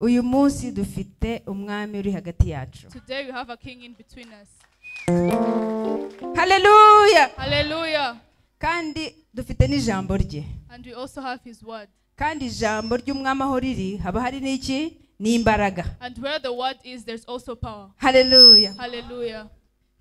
uyu munsi dufite umwami uri hagati yacu. Today we have a king in between us. Hallelujah. Hallelujah. Kandi dufite n'ijambo rye. And we also have his word. Kandi ijambo ry'umwami aho riri haba hari n'iki n'imbaraga. And where the word is, there's also power. Hallelujah. Hallelujah.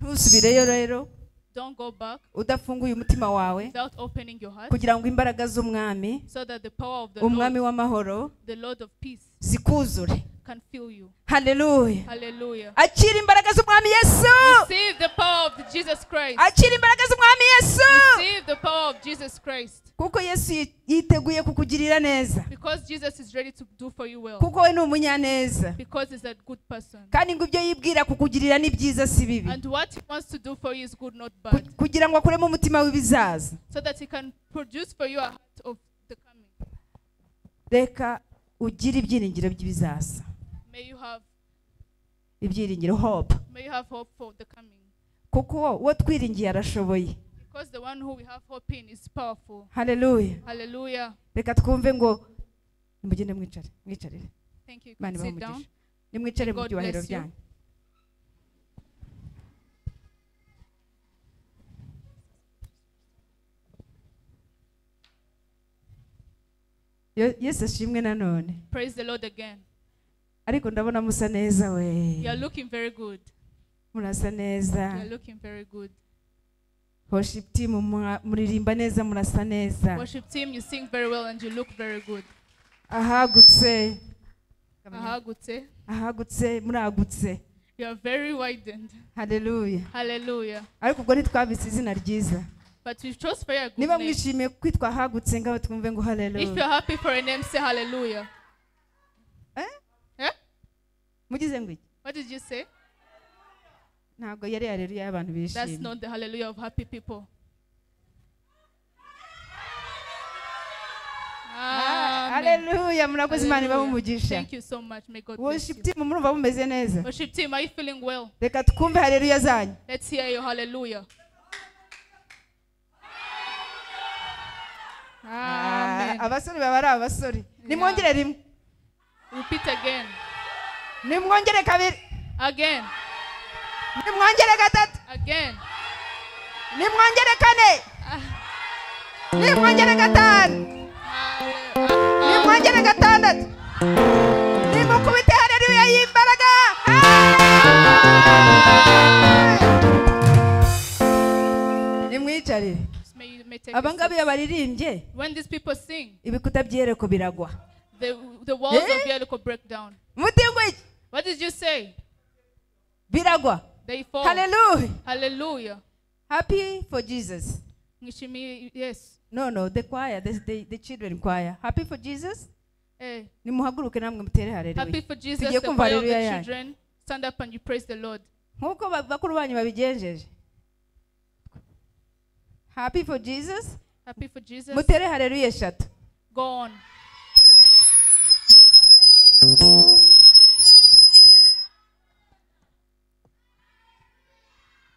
Ntusubireyo rero Don't go back udafunguye umutima wawe without opening your heart, kugira ngo imbaraga z'umwami, so that the power of the umwami Lord, w'amahoro, the Lord of peace, zikuzure. can fill you. Hallelujah. Hallelujah. Akira imbaraga z'umwami Yesu. Receive the power of Jesus Christ. Akira imbaraga z'umwami Yesu. Receive the power of Jesus Christ. Kuko Yesu yiteguye kukugirira neza. Because Jesus is ready to do for you well. Kuko we ni umunyaneza. Because he's a good person. Kandi ngo ibyo yibwira kukugirira ni byiza si bibi. And what he wants to do for you is good, not bad. Kugira ngo akuremo umutima w'ibizaza. So that he can produce for you a heart of the coming. Reka ugire ibyiringiro by'ibizaza. May you have Ibyiringiro, hope. May you have hope for the coming. Kuko uwo twiringiye arashoboye. Because the one who we have hope in is powerful. Hallelujah. Hallelujah. Reka twumve ngo nimugende mwicarire. Thank you. Mani Sit down. Nimwicare mu God byubahiro bless you. byanyu. Yesu ashimwe nanone. Praise the Lord again. Ariko ndabona musa neza we. You are looking very good. Murasa neza. You are looking very good. Worship team muririmba neza, murasa neza. Worship team, you sing very well and you look very good. Ahagutse. Ahagutse, muragutse. You are very widened. Hallelujah. Hallelujah. Ariko ubwo ntitwabise izina ryiza. But we chose for a good Niba name. mwishimiye kwitwa ahagutse ngaho twumve ngo hallelujah. If you're happy for a name, say hallelujah. Eh? Mugize ngo iki? What did you say? Ntabwo yari hallelujah y'abantu bishimye. That's not the hallelujah of happy people. Hallelujah. Murakoze Imana ibahe umugisha. Thank you so much. May God bless you. Worship team murumva mumeze neza. Worship team, are you feeling well? Reka twumve hallelujah zanyu. Let's hear your hallelujah. Amen. Abasore baba ari abasore. Nimwongere rimwe. Repeat again. Nimwongere kabiri. Again. Nimwongere gatatu. Again. Nimwongere kane. Nimwongere gatanu. Nimwongere gatandatu. Nimukubite haleluya y'imbaraga. Nimwicarire. Abangabe yabaririmbye. When these people sing, ibikuta by'Yeriko biragwa. The walls of Yera break down. Mutingwe. What did you say? Biragwa. They fall. Hallelujah. Hallelujah. Happy for Jesus. Yes. No, the choir, the children choir. Happy for Jesus? Nimuhaguruke namwe mutere haleluya. Happy for Jesus, the choir of the children. Stand up and you praise the Lord. Nkuko bakuru banyu babigenjeje. Happy for Jesus? Happy for Jesus. Mutere haleluya eshatu. Go on.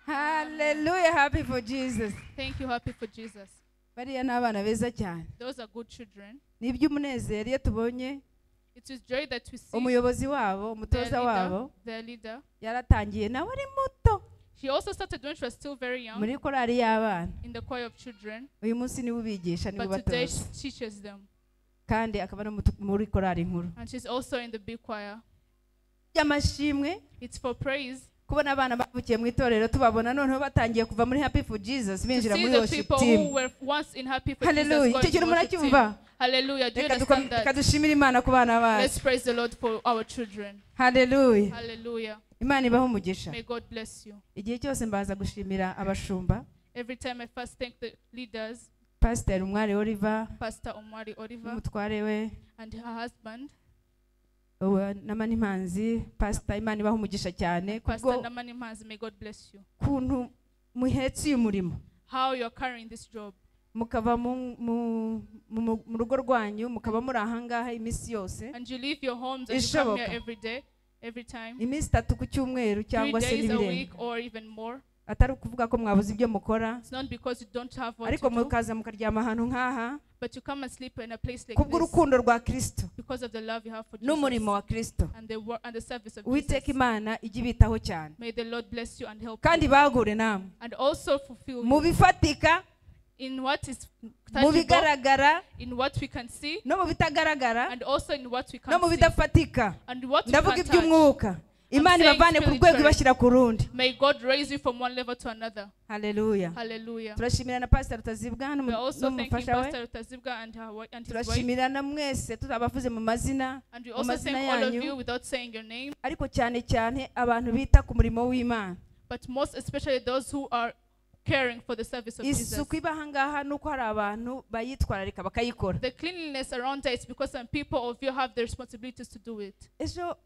Hallelujah, happy for Jesus. Thank you, happy for Jesus. Bariya n'abana beza cyane. Those are good children. Niby'umunezero iyo tubonye it is joy that we see umuyobozi wabo, umutoza wabo, their leader. Yaratangiye nawe ari muto. She also started when she was still very young. Muri korali y'abana. In the choir of children. Uyu munsi niwe ubigisha niwe batoza. But today she teaches them. Kandi akaba no muri korali nkuru. And she's also in the big choir. Y'amashimwe. It's for praise. Kubona abana bavukiye mu itorero tubabona noneho batangiye kuva muri Happy for Jesus binjira muri worship team. Who were once in Happy for Hallelujah. Jesus. Hallelujah. Do you understand that? Kadushimira Imana ku bana bacu. Let's praise the Lord for our children. Hallelujah. Hallelujah. Imana ibahe umugisha. May God bless you. Igihe cyose mbaza gushimira abashumba. Every time I first thank the leaders. Pastor Umwari Oliver. Pastor Umwari Oliver. Umutware we. And her husband. Namani Manzi, Pastor Imana ibahe umugisha cyane. Pastor Namani Manzi, may God bless you. Kuntu muhetsi uyu murimo. How you are carrying this job. Mukava mu rugo rwanyu mukaba muri ahangaha iminsi yose. And you leave your homes and you come here every day, every time. Iminsi 3 ku cyumweru cyangwa se 3 days a n'ibirenge. week or even more. atari ukuvuga ko mwabuze ibyo mukora It's not because you don't have what ariko to do, mukaza mukaryama ahantu nk'aha but you come and sleep in a place like this kubw'urukundo rwa Kristo because of the love you have for Jesus n'umurimo wa Kristo. and the work and the service of Uwiteka Jesus. Imana ijye ibitaho cyane May the Lord bless you and help kandi you bagure namwe and also fulfill mu you bifatika, in what is mu tangible, bigaragara in what we can see, no mu bitagaragara and also in what we no mu can't see, bidafatika. and what we Ndavuga can't touch. iby'umwuka. Imana saying ibavane ku rwego spiritually. ibashyira ku rundi. May God raise you from one level to another. Haleluya. Hallelujah. Turashimira na Pastor Rutazibwa We are also thanking n'umufasha we. Pastor Tazibga and his wife. Turashimira na mwese tutabavuze mu mazina, And we mu also mazina thank all of yanyu, you without saying your name, ariko cyane cyane abantu bita ku murimo w'Imana. but most especially those who are caring for the service of Jesus. Isuku iba aha ngaha nuko hari abantu bayitwararika bakayikora. The cleanliness around there is because some people of you have the responsibilities to do it.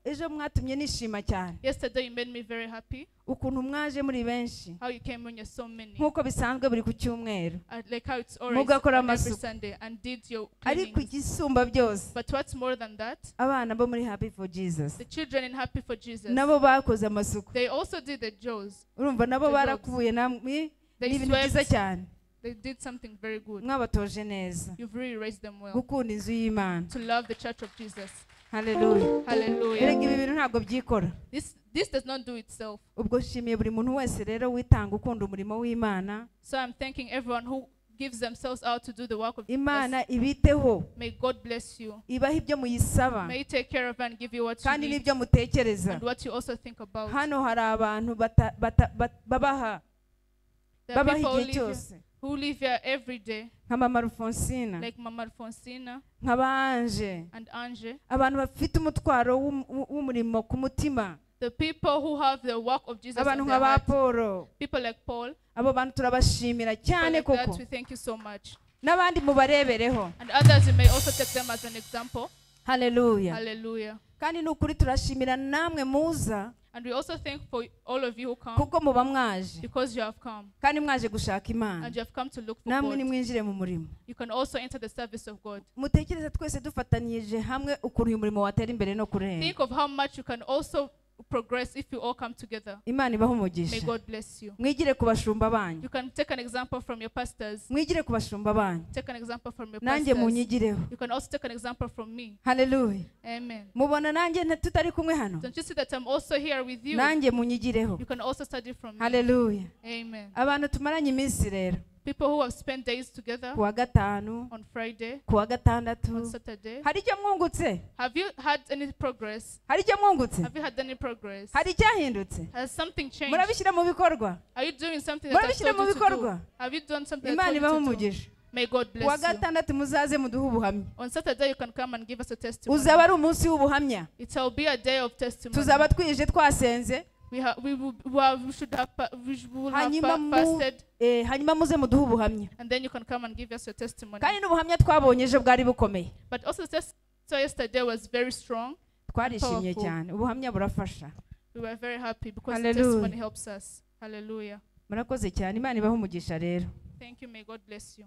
Ejo mwatumye nishima cyane Yesterday you made me very happy. ukuntu mwaje muri benshi How you came when you're so many. nk'uko bisanzwe buri ku cyumweru, Like how it's always mugakora on every amasuku. Sunday and did your ariko cleaning. igisumba byose But what's more than that? abana bo muri Happy for Jesus The children in Happy for Jesus. nabo bakoze amasuku. They also did the Joes. Urumva nabo The barakubuye namwe, They ni ibintu byiza swept. cyane. They did something very good. Mwabatoje neza You've really raised them well. gukunda inzu y'Imana. To love the church of Jesus. Haleluya. Hallelujah. Erega ibi bintu ntabwo byikora. This does not do itself. Ubwo shimiye buri muntu wese rero witanga ukunda umurimo w'Imana. So I'm thanking everyone who gives themselves out to do the work of Jesus. Imana ibiteho, May God bless you. ibaha ibyo muyisaba May He take care of and give you what you kandi need n'ibyo mutekereza. and what you also think about. Hano hari abantu babaha There are babaha people igihe cyose, who live here every day, nka Mama Alfonsina, like Mama Alfonsina nka Banje, and Ange. abantu bafite umutwaro w'umurimo ku mutima, The people who have the work of Jesus abantu on nka their ba heart. Paul. People like Paul. Abo bantu turabashimira People cyane like that, koko, we thank you so much. n'abandi mubarebereho. And others, you may also take them as an example. Haleluya. Hallelujah. Kandi ni ukuri turashimira namwe muza And we also thank for all of you who come kuko muba mwaje because you have come kandi mwaje gushaka Imana, and you have come to look for namwe God. nimwinjire mu murimo. You can also enter the service of God. Mutekereza twese dufatanyije hamwe ukuntu uyu murimo watera imbere no kurenga. Think of how much you can also progress if you all come together. Imana ibahe May umugisha. God bless you. Mwigire ku bashumba banyu, You can take an example from your pastors. mwigire ku bashumba banyu, Take an example from your nanjye pastors. munyigireho. You can also take an example from me. Haleluya. Amen. Mubona nanjye tutari kumwe hano, Don't you see that I'm also here with you? nanjye munyigireho. You can also study from me. Haleluya. Amen. Abantu tumaranye iminsi rero, People who have spent days together ku wa gatanu, on Friday, ku wa gatandatu, on Saturday. hari icyo mwungutse? Have you had any progress? Hari icyo mwungutse? Have you had any progress? Hari icyahindutse? Has something changed? Murabishyira mu bikorwa? Are you doing something that I've Murabishyira told mu you to do? bikorwa? Have you done something that Imana I've ibahe told you to do? umugisha. May God Ku wa bless you. gatandatu muzaze muduhe ubuhamya. On Saturday you can come and give us a testimony. Uzaba ari umunsi w'ubuhamya. It shall be a day of testimony. Tuzaba twije twasenze, We should have hanyuma fasted, hanyuma muze muduhe ubuhamya. and then you can come and give us your testimony. Kandi n'ubuhamya twabonye ejo bwari bukomeye. But also so yesterday was very strong. Twarishimye Powerful. cyane. Ubuhamya burafasha. We were very happy because Hallelujah. the testimony helps us. Hallelujah. Murakoze cyane. Imana ibahe umugisha rero. Thank you. May God bless you.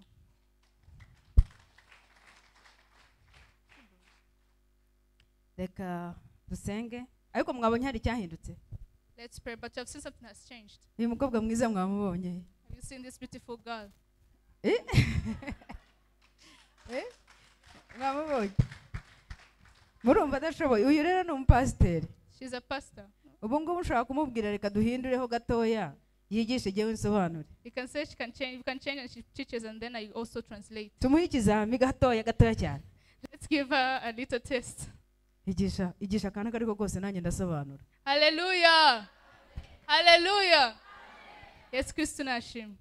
Reka dusenge. Ariko mwabonye hari icyahindutse? Let's pray. But I've seen something has changed. Uyu mukobwa mwiza mwamubonye? Have you seen this beautiful girl? Mwamubonye? Murumva adashoboye. Uyu rero ni umupasiteri. She's a pastor. Ubu ngubu ushobora kumubwira reka duhindureho gatoya yigishe jyewe nsobanure. You can say she can change. You can change and she teaches, and then I also translate. Tumuhe ikizami gatoya cyane. Let's give her a little test. Igisha akantu kariko kose nanjye ndasobanura. Hallelujah. Hallelujah. Yes, Kristo nashimwe.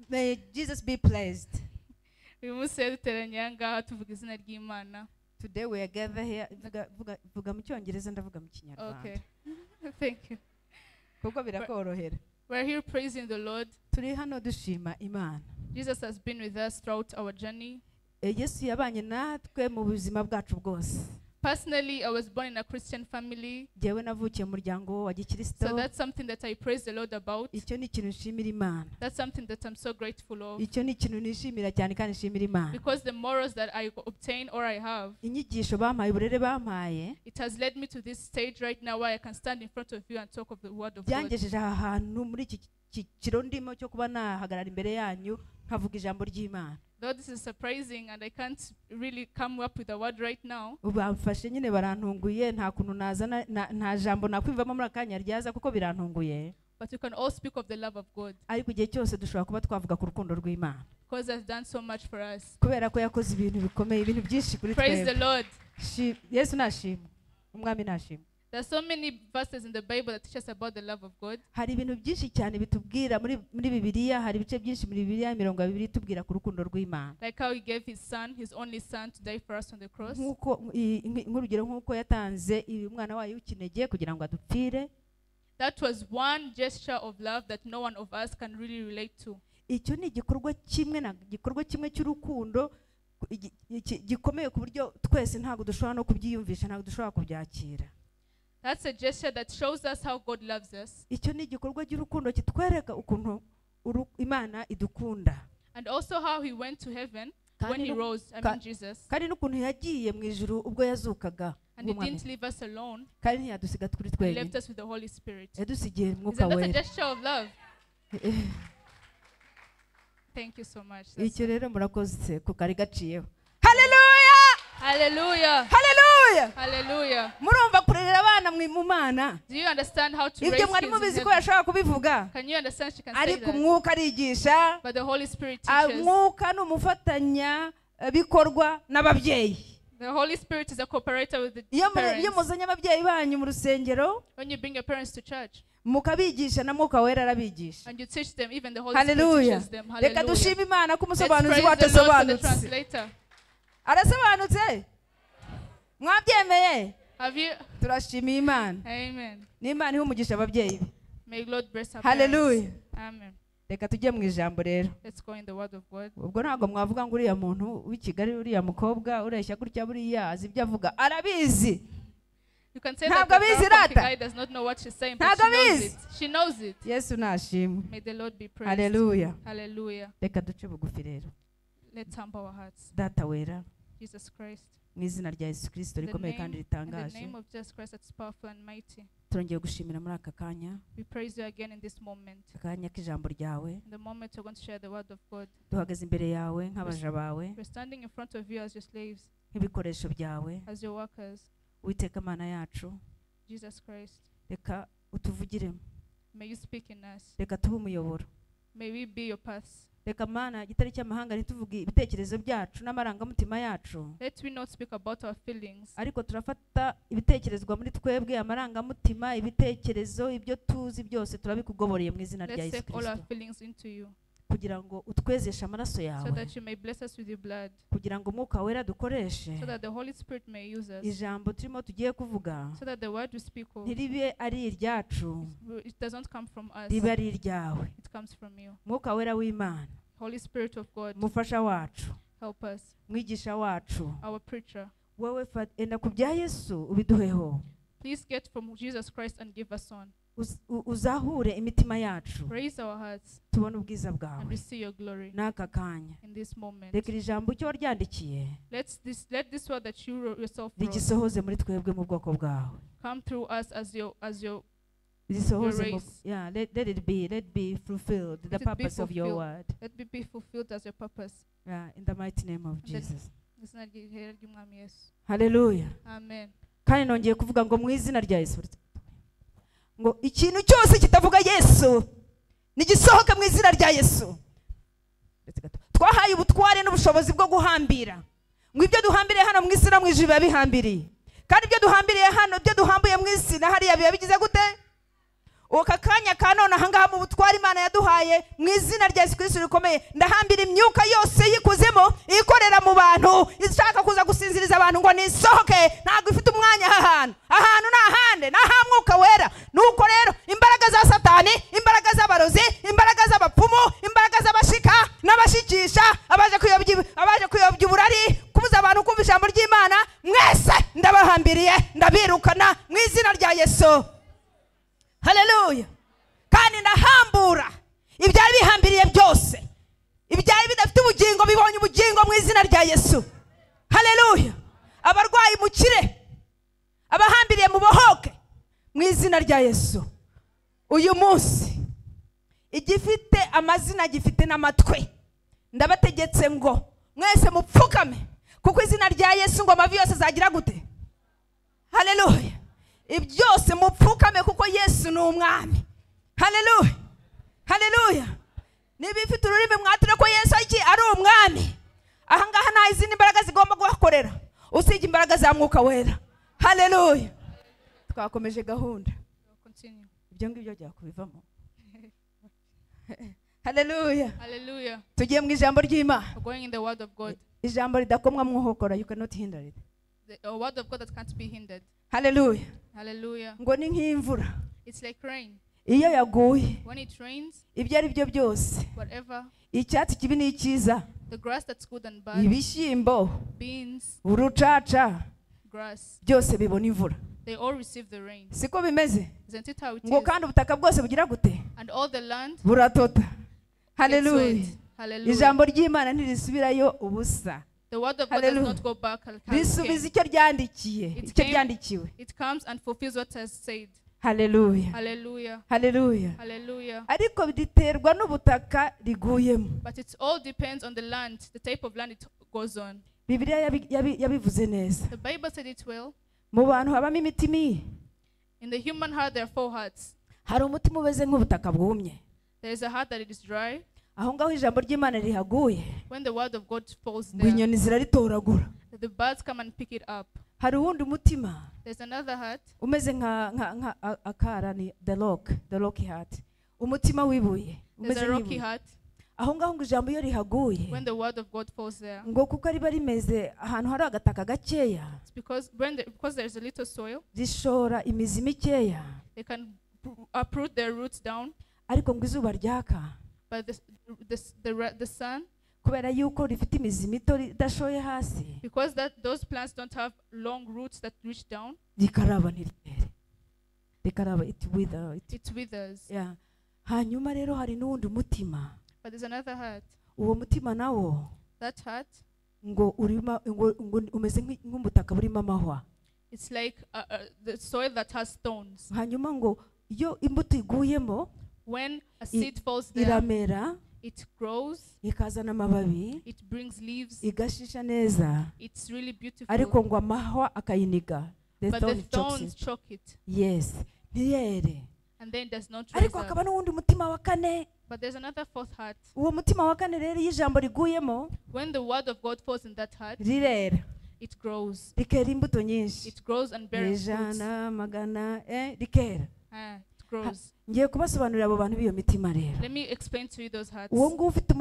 May Jesus be pleased. Uyu munsi rero duteraniye aha ngaha tuvuga izina ry'Imana. Today we are gathered here. Vuga mu Cyongereza ndavuga mu Kinyarwanda. Okay. Thank you. Kuko birakorohera. We're here praising the Lord. Turi hano dushima Imana. Jesus has been with us throughout our journey. Yesu yabanye natwe mu buzima bwacu bwose. Personally, I was born in a Christian family. Jewe navukiye mu muryango wa gikristo. So that's something that I praise the Lord about. Icyo ni ikintu nshimira Imana. That's something that I'm so grateful of. Icyo ni ikintu nishimira cyane kandi nshimira Imana. Because the morals that I obtain or I have, inyigisho bampaye, uburere bampaye, it has led me to this stage right now where I can stand in front of you and talk of the word of God. byangejeje aha hantu muri iki kiciro ndimo cyo kuba nahagarara imbere yanyu nkavuga ijambo ry'Imana. Though this is surprising and I can't really come up with a word right now. Bamfashe nyine barantunguye, nta kuntu nazana nta jambo nakwivamo muri akanya ryaza kuko birantunguye. But you can all speak of the love of God. Ariko igihe cyose dushobora kuba twavuga ku rukundo rw'Imana. Because He has done so much for us. Kubera ko yakoze ibintu bikomeye, ibintu byinshi kuri twe. Praise the Lord. Yesu nashimwe. Umwami nashimwe. There are so many verses in the Bible that teach us about the love of God. Hari ibintu byinshi cyane bitubwira muri Bibiliya, hari ibice byinshi muri Bibiliya 200 tubwira ku rukundo rw'Imana. Like how He gave His son, His only son, to die for us on the cross. Nk'urugero nk'uko yatanze umwana wayo w'ikinege kugira ngo adupfire. That was one gesture of love that no one of us can really relate to. Icyo ni igikorwa kimwe cy'urukundo gikomeye ku buryo twese ntabwo dushobora no kubyiyumvisha, ntabwo dushobora kubyakira. That's a gesture that shows us how God loves us. Icyo ni igikorwa cy'urukundo kitwereka ukuntu Imana idukunda. And also how He went to heaven when He rose, Jesus. Kandi n'ukuntu yagiye mu ijuru ubwo yazukaga. And He didn't leave us alone. Kandi ntiyadusiga kuri He twenyine. left us with the Holy Spirit. Yadusigiye Mwuka Isn't that a Wera. gesture of love? Thank you so much. Icyo rero murakoze ku kari gaciyeho. Hallelujah! Hallelujah! Hallelujah! Hallelujah! Murumva kurerera abana mu Mana. Do you understand how to raise Ibyo mwari kids in mubizi ko heaven? yashaka kubivuga. Can you understand she can say Ariko that? Umwuka arigisha. But the Holy Spirit teaches. Umwuka ni umufatanya bikorwa n'ababyeyi. The Holy Spirit is a cooperator with the Iyo parents. muzanye ababyeyi banyu mu rusengero, When you bring your parents to church mukabigisha na Mwuka Wera arabigisha. and you teach them, even the Holy Hallelujah. Spirit teaches them. Reka Hallelujah. dushime Imana ko Let's umusobanuzi praise wacu the Lord for the asobanutse. translator. Arasobanutse? Mwabyemeye? Have you? Turashimiye Imana. Amen. N'Imana ihe umugisha ababyeyi be. May Lord bless our Hallelujah. parents. Amen. Reka tujye mu ijambo rero. Let's go in the word of God. Ubwo ntabwo mwavuga ngo uriya muntu w'i Kigali, uriya mukobwa ureshya gutya buriya azi ibyo avuga, arabizi. You can say that Ntabwo the abizi girl from rata. Kigali does not know what she's saying, but Ntabwo she knows abizi. it. She knows it. Yesu nashimwe. May the Lord be praised. Hallelujah. Hallelujah. Reka duce bugufi rero. Let's humble our hearts. Data wera, Jesus Christ. mu izina rya Yesu Kristo In the rikomeye kandi name, in the ritangaje, name of Jesus Christ that's powerful and mighty. turongeye gushimira muri aka kanya, We praise you again in this moment. akanya k'ijambo ryawe. In the moment we're going to share the word of God. Duhagaze imbere yawe nk'abaja bawe, We're standing in front of you as your slaves, nk'ibikoresho byawe. as your workers. Uwiteka Mana yacu, Jesus Christ, reka utuvugiremo, may you speak in us. reka tube umuyoboro. May we be your paths. Reka Mana igitari cy'amahanga ntituvuge ibitekerezo byacu n'amarangamutima yacu, Let we not speak about our feelings, ariko turafata ibitekerezwa muri twebwe, amarangamutima, ibitekerezo, ibyo tuzi byose turabikugoboreye mu izina rya let's Yesu take all our Kristo, feelings into you, kugira ngo utwezeshe amaraso so yawe, that you may bless us with your blood, kugira ngo Umwuka Wera dukoreshe so that the Holy Spirit may use us, ijambo turimo tugiye kuvuga so that the word we speak of, ntiribe ari iryacu, it doesn't come from us, ribe ari iryawe. it comes from you. Mwuka Wera w'Imana, Holy Spirit of God, mufasha wacu, help us, mwigisha wacu, our preacher. wowe enda ku bya Yesu ubiduheho, Please get from Jesus Christ and give us on. uzahure imitima yacu, Raise our hearts tubone ubwiza and bwawe we see your glory n'aka kanya. in this moment. Reka iri jambo icyo waryandikiye Let this word that you yourself wrote rigisohoze muri twebwe mu bwoko bwawe, come through us as your risohoze Your mu, race. yeah, let it be fulfilled, the Let it be purpose of your fulfilled. word, let me be fulfilled as your purpose. in the mighty name of Let- Jesus. Izina ry'ihera ry'Umwami Yesu. Hallelujah. Amen. Kandi nongeye kuvuga ngo mu izina rya Yesu, ngo ikintu cyose kitavuga Yesu nigisohoke mu izina rya Yesu. Twahaye ubutware n'ubushobozi bwo guhambira, ngo ibyo duhambiriye hano mu isi no mu ijuru biba bihambiriye, kandi ibyo duhambiriye hano, ibyo duhambuye mu isi na hariya biba bigize gute? Uka kanya ka none ahangaha mu butware Imana yaduhaye mu izina rya Yesu Kristo rikomeye, ndahambira imyuka yose y'ikuzimu ikorera mu bantu ishaka kuza gusinziriza abantu ngo nisohoke, ntabwo ifite umwanya ahantu ni ahande, ni aha Mwuka Wera. Nuko rero imbaraga za Satani, imbaraga z'abarozi, imbaraga z'abapfumu, imbaraga z'abashika n'abashikisha, abaje kuyobya uburari, kubuza abantu kumva ijambo ry'Imana, mwese ndabahambira ndabirukana mu izina rya Yesu. Haleluya. Kandi ndahambura ibyari bihambiriye byose, ibyari bidafite ubugingo bibonye ubugingo mu izina rya Yesu. Haleluya. Abarwayi mukire, abahambiriye mu bohoke mu izina rya Yesu. Uyu munsi igifite amazina gifite n'amatwe, ndabategetse ngo mwese mupfukame, kuko izina rya Yesu ngo amavi yose azagira gute. Haleluya. Ibyose mupfukame kuko Yesu ni umwami. Haleluya. Haleluya. Nibifite ururimi mwature ko Yesu ari umwami. Aha ngaha nta izindi imbaraga zigomba guhakorera usibye imbaraga za Mwuka Wera. Haleluya. Twakomeje gahunda. Ibyo ngibyo bya kubivamo. Haleluya. Hallelujah. Tugiye mu ijambo ry'Imana. We're going in the word of God. Ijambo ridakomwa mwuhokora, you cannot hinder it. The word of God that can't be hindered. Haleluya. Hallelujah. Ngo ni nk'imvura. It's like rain. Iyo yaguye, When it rains, ibyo ari byo byose, whatever, icyatsi kibi n'ikiza, the grass that's good and bad, ibishyimbo, beans, urucaca, grass, byose bibona imvura. they all receive the rain. Siko bimeze? Isn't it how it Ngo is? kandi ubutaka bwose bugira gute? And all the land Buratota. gets Haleluya. wet. Hallelujah. Ijambo ry'Imana ntirisubirayo ubusa. The word of God Hallelujah. does not go back. Risubiza icyo ryandikiye, It icyo came- ryandikiwe. It comes and fulfills what has said. Haleluya. Hallelujah. Haleluya. Hallelujah. Ariko biterwa n'ubutaka riguyemo. But it all depends on the land, the type of land it goes on. Bibiliya yabivuze neza. The Bible said it well. Mu bantu habamo imitima iyi. In the human heart there are 4 hearts. Hari umutima umeze nk'ubutaka bwumye. There is a heart that it is dry. Aho ngaho ijambo ry'Imana rihaguye, When the word of God falls ngo there, inyoni ziraritoragura. the birds come and pick it up. Hari uwundi umutima There's another heart. umeze nka akara, ni the rocky heart. Umutima wibuye There's umeze a rocky nk'ibuye. heart. Aho ngaho ngo ijambo iyo rihaguye, When the word of God falls there, ngo kuko riba rimeze ahantu hari agataka gakeya, it's because there is a little soil, rishora imizi mikeya, they can uproot their roots down. ariko ngo izuba ryaka, But the sun, kubera yuko rifite imizi mito idashoye hasi, because those plants don't have long roots that reach down, rikaraba ntiryere, rikaraba it withers. yeah. Hanyuma rero hari n'uwundi mutima, But there's another heart. uwo mutima nawo That heart, ngo umeze nk'ubutaka burimo amahwa. it's like the soil that has stones. Hanyuma ngo iyo imbuto iguyemo, When a seed falls there, iramera, it grows, ikazana amababi, it brings leaves, igashisha neza, it's really beautiful. ariko ngo amahwa akayiniga. The But the thorn chokes thorns it. choke it, Yes, ntiyere. and then it does not rise Ariko up. hakaba n'uwundi mutima wa kane. But there's another 4th heart. Uwo mutima wa kane rero iyo ijambo riguyemo, When the word of God falls in that heart, rirera, it grows. rikera imbuto nyinshi, It grows and bears fruits. ijana, magana, rikera. It grows. Ngiye kubasobanurira abo bantu b'iyo mitima rero. Let me explain to you those hearts. Uwo nguwo ufite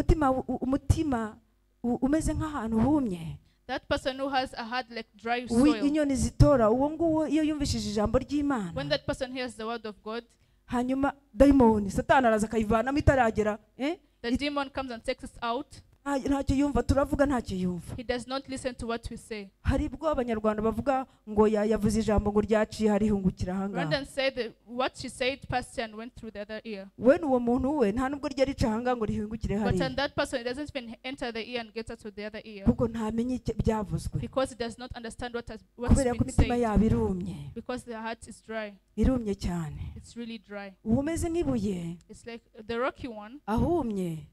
umutima umeze nk'ahantu humye, That person who has a heart like dry soil, inyoni zitora, uwo nguwo iyo yumvishije ijambo ry'Imana, when that person hears the word of God, hanyuma dayimoni Satani araza akayivanamo itaragera, the demon comes and takes us out. ntacyo yumva, turavuga ntacyo yumva. He does not listen to what we say. Hari ubwo Abanyarwanda bavuga ngo yavuze ijambo ngo ryaciye harihungukira ahangaha. Brandon said that what she said passed and went through the other ear. We uwo muntu we nta nubwo rya rica ahangaha ngo rihungukire But hariya, then that person, it doesn't even enter the ear and get out to the other ear, kuko ntamenye byavuzwe, because he does not understand what's kubera ko been imitima said, yabo irumye, because their heart is dry. irumye cyane. It's really dry. Uwo umeze nk'ibuye It's like the rocky one, ahumye,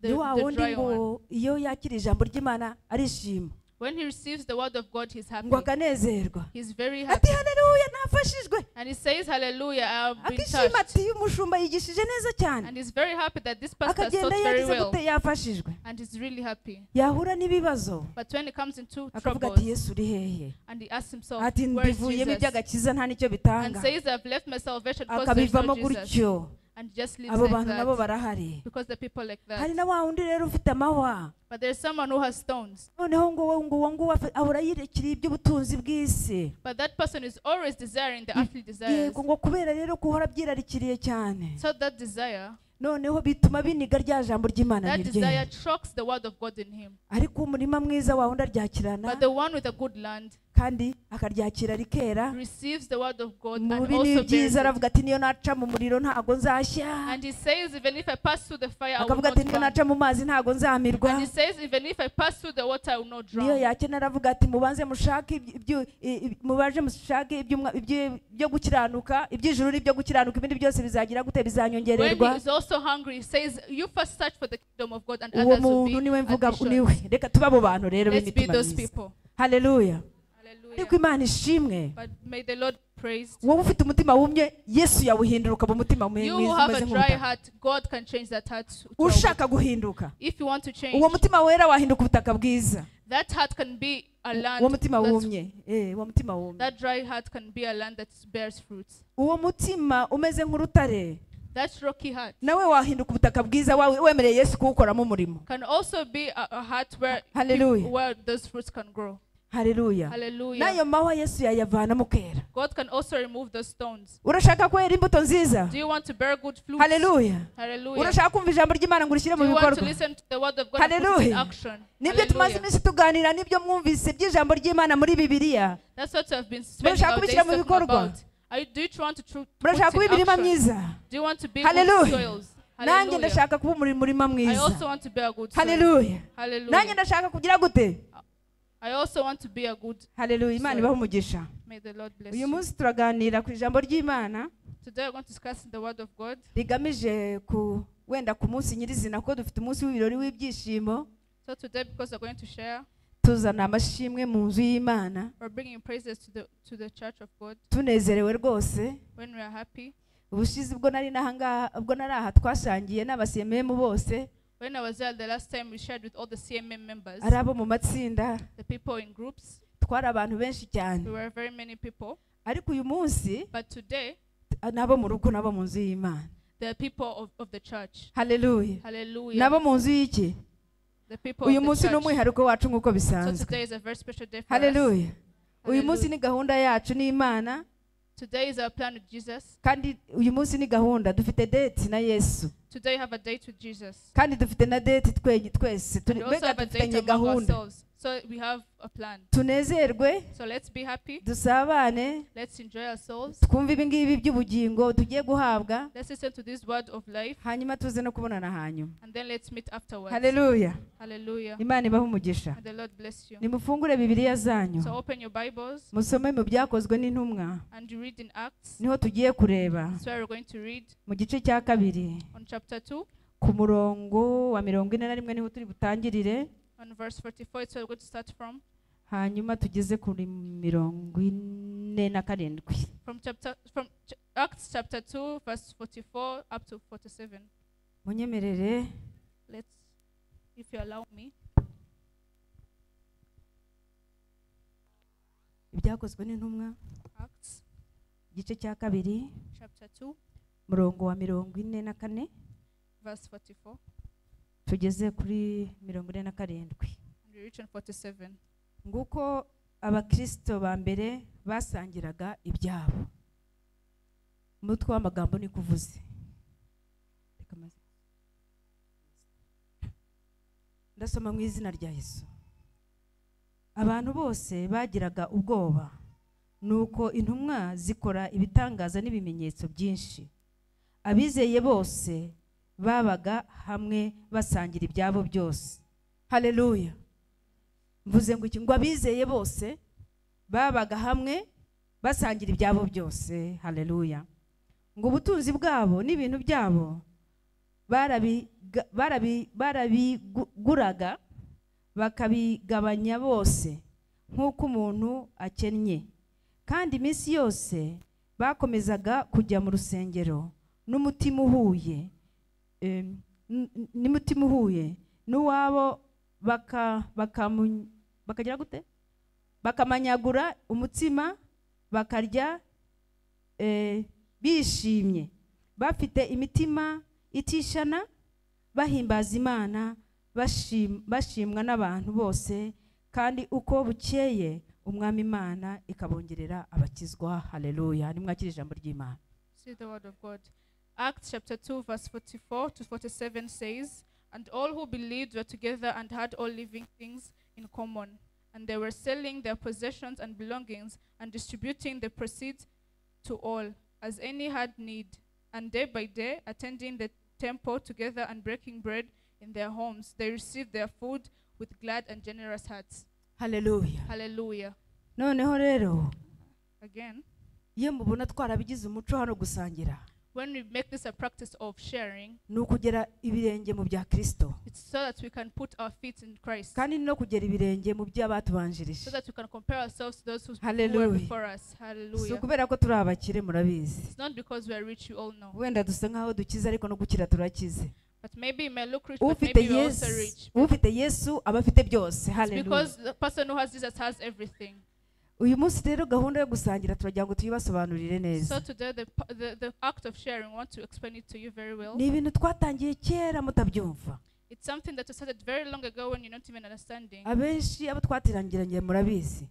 the, ni wa the wundi dry one. ngo iyo yakira ijambo ry'Imana arishima, When he receives the word of God, he's happy. ngo akanezerwa, He's very ati happy. haleluya nafashijwe, And he says, hallelujah, I have been akishima touched. ati umushumba yigishije neza cyane, And he's very happy that this pastor has akagenda taught very yagize well. gute yafashijwe. And he's really happy. Yahura n'ibibazo But when it comes into akavuga ati troubles, Yesu uri hehe, and he asks himself, ati where is mbivuyemo Jesus? iby'agakiza nta nicyo And bitanga, says, I've left my salvation because there's akabivamo no Jesus. gutyo. And just lives Abo like bantu nabo that. barahari. Because the people like Hari that. na wa wundi rero ufite amahwa, But there's someone who has stones. noneho ngo uwo nguwo ahora yirekera iby'ubutunzi bw'isi. But that person is always desiring the earthly desires. Yego, ngo kubera rero ko uhora byirarikiriye cyane, So that desire, noneho bituma biniga rya jambo ry'Imana that desire ntiryera. chokes the word of God in him. Ariko umurima mwiza wa wundi aryakirana, But the one with a good land, kandi akaryakira rikera. receives the word of God Mu and bibi also bears byiza it. aravuga ati niyo naca mu muriro ntago nzashya. And he says, even if I pass through the fire, I will Akavuga not ati niyo burn. naca mu mazi ntago nzamirwa. And he says, even if I pass through the water, I will not Niyo drown. yakena aravuga ati mubanze mushake mubaje mushake ibyo gukiranuka, iby'ijuru n'ibyo gukiranuka, ibindi byose bizagira gute When bizanyongererwa. he is also hungry, he says, you first search for the kingdom of God and Uwo others will muntu be niwe mvuga additions. niwe. Reka tuba abo bantu rero Let's be b'imitima those myiza. people. Haleluya. Hallelujah. Niko Imana ishimwe. But may the Lord praised. Wowe ufite umutima wumye, Yesu yawuhindura ukaba umutima You who mwiza have umeze a dry nk'ubutaka. heart, God can change that heart. To a wood. Ushaka guhinduka, If you want to change, uwo mutima wera wahinduka ubutaka bwiza. that heart can be a land. Uwo mutima that's- wumye, uwo mutima wumye. That dry heart can be a land that bears fruits. Uwo mutima umeze nk'urutare, That rocky heart nawe wahinduka ubutaka bwiza wemereye Yesu kuwukoramo umurimo. can also be a heart where Hallelujah. where those fruits can grow. Haleluya. Hallelujah. N'ayo mahwa Yesu yayavanamo kera. God can also remove those stones. Urashaka kwera imbuto nziza? Do you want to bear good fruits? Haleluya. Hallelujah. Urashaka kumva ijambo ry'Imana ngo urishyire Do mu you want to bikorwa? listen to the word of God and put it in Hallelujah. action? Nibyo tumaze Hallelujah. iminsi tuganira, nibyo mwumvise by'ijambo ry'Imana muri Bibiliya. That's what I've been spending Murashaka our days kubishyira mu talking bikorwa? about. Do you want to put Murashaka kuba in imirima action? myiza? Do you want to be Hallelujah. good soils? Nanjye Hallelujah. ndashaka kuba umurima I mwiza. also want to be a good soil. Haleluya. Nanjye Hallelujah. ndashaka kugira gute? I also want to be a good. Haleluya. Imana soil. ibahe umugisha. May the Lord bless Uyu you. munsi turaganira ku ijambo ry'Imana Today we're going to discuss the word of God. rigamije wenda ku munsi nyirizina ko dufite umunsi w'ibirori w'ibyishimo. So today, because we're going to share, Tuzana amashimwe mu nzu y'Imana, we're bringing praises to the church of God tunezerewe rwose. when we are happy. Ubushize ubwo nari aha twasangiye n'abasememu bose, When I was there the last time, we shared with all the CMM members, ari abo mu matsinda, the people in groups. twari abantu benshi cyane. We were very many people. Ariko uyu munsi But today, nabo mu rugo nabo mu nzu y'Imana. the people of the church. Haleluya. Hallelujah. Nabo mu nzu y'iki? The people Uyu of the munsi ni church. umwihariko wacu nk'uko So bisanzwe. today is a very special day for us. Haleluya. Uyu munsi Hallelujah. ni gahunda yacu n'Imana, Today is our plan with Jesus. kandi uyu munsi ni gahunda, dufite date na Yesu, Today we have a date with Jesus. kandi dufite na date twese. We also Mbega have a dufitanye date among gahunda. ourselves. So we have a plan. Tunezerwe, So let's be happy. dusabane, Let's enjoy ourselves. twumve ibi ngibi by'ubugingo tugiye guhabwa, Let's listen to this word of life. hanyuma tuze no kubonana hanyuma. And then let's meet afterwards. Haleluya. Hallelujah. Imana ibahe umugisha. May the Lord bless you. Nimufungure Bibiliya zanyu, So open your Bibles musome mu byakozwe n'intumwa, and you read in Acts. niho tugiye kureba That's where we're going to read mu gice cya kabiri on chapter 2, ku murongo wa 41 niho turi butangirire, on verse 44. It's where we're going to start from. hanyuma tugeze kuri 47. From Acts chapter 2, verse 44 up to 47. Munyemerere Let's, if you allow me. ibyakozwe n'intumwa, Acts igice cya kabiri, chapter 2, murongo wa 44 verse 44. tugeze kuri 47. And we reach on 47. Nguko abakristo ba mbere basangiraga ibyabo. Umutwe w'amagambo ni kuvuze. Ndasoma mu izina rya Yesu. Abantu bose bagiraga ubwoba, nuko intumwa zikora ibitangaza n'ibimenyetso byinshi. Abizeye bose babaga hamwe basangira ibyabo byose. Haleluya. Mvuze ngo iki, ngo abizeye bose babaga hamwe basangira ibyabo byose. Haleluya. Ngo ubutunzi bwabo n'ibintu byabo barabiguraga bakabigabanya bose nk'uko umuntu akennye. Kandi iminsi yose bakomezaga kujya mu rusengero n'umutima uhuye n'uwabo bakagira gute, bakamanyagura umutsima bakarya bishimye, bafite imitima itishana, bahimbaza Imana, bashimwa n'abantu bose, kandi uko bukeye umwami Imana ikabongerera abakizwa. Haleluya. Nimwakire ijambo ry'Imana. See the word of God. Acts chapter 2, verse 44 to 47 says, And all who believed were together and had all living things in common. and they were selling their possessions and belongings and distributing the proceeds to all, as any had need, and day by day, attending the temple together and breaking bread in their homes, they received their food with glad and generous hearts. Hallelujah. Hallelujah. Noneho rero Again, iyo mubona twarabigize umuco hano gusangira, when we make this a practice of sharing, ni ukugera ibirenge mu bya Kristo, it's so that we can put our feet in Christ, kandi no kugera ibirenge mu by'abatubanjirije. so that we can compare ourselves to those who were Hallelujah. before us. Si Hallelujah. ukubera ko turi abakire murabizi, It's not because we are rich, you all know. wenda dusa nk'aho dukize ariko no gukira turakize. But maybe it may look rich, but Ufite maybe we're also Yesu, rich. ufite Yesu aba afite byose. It's Hallelujah. because the person who has Jesus has everything. Uyu munsi rero gahunda yo gusangira turagira ngo tuyibasobanurire neza. So today the act of sharing, I want to explain it to you very well. Ni ibintu twatangiye kera mutabyumva. It's something that was started very long ago when you're not even understanding. Abenshi abo twatirangiranye murabizi.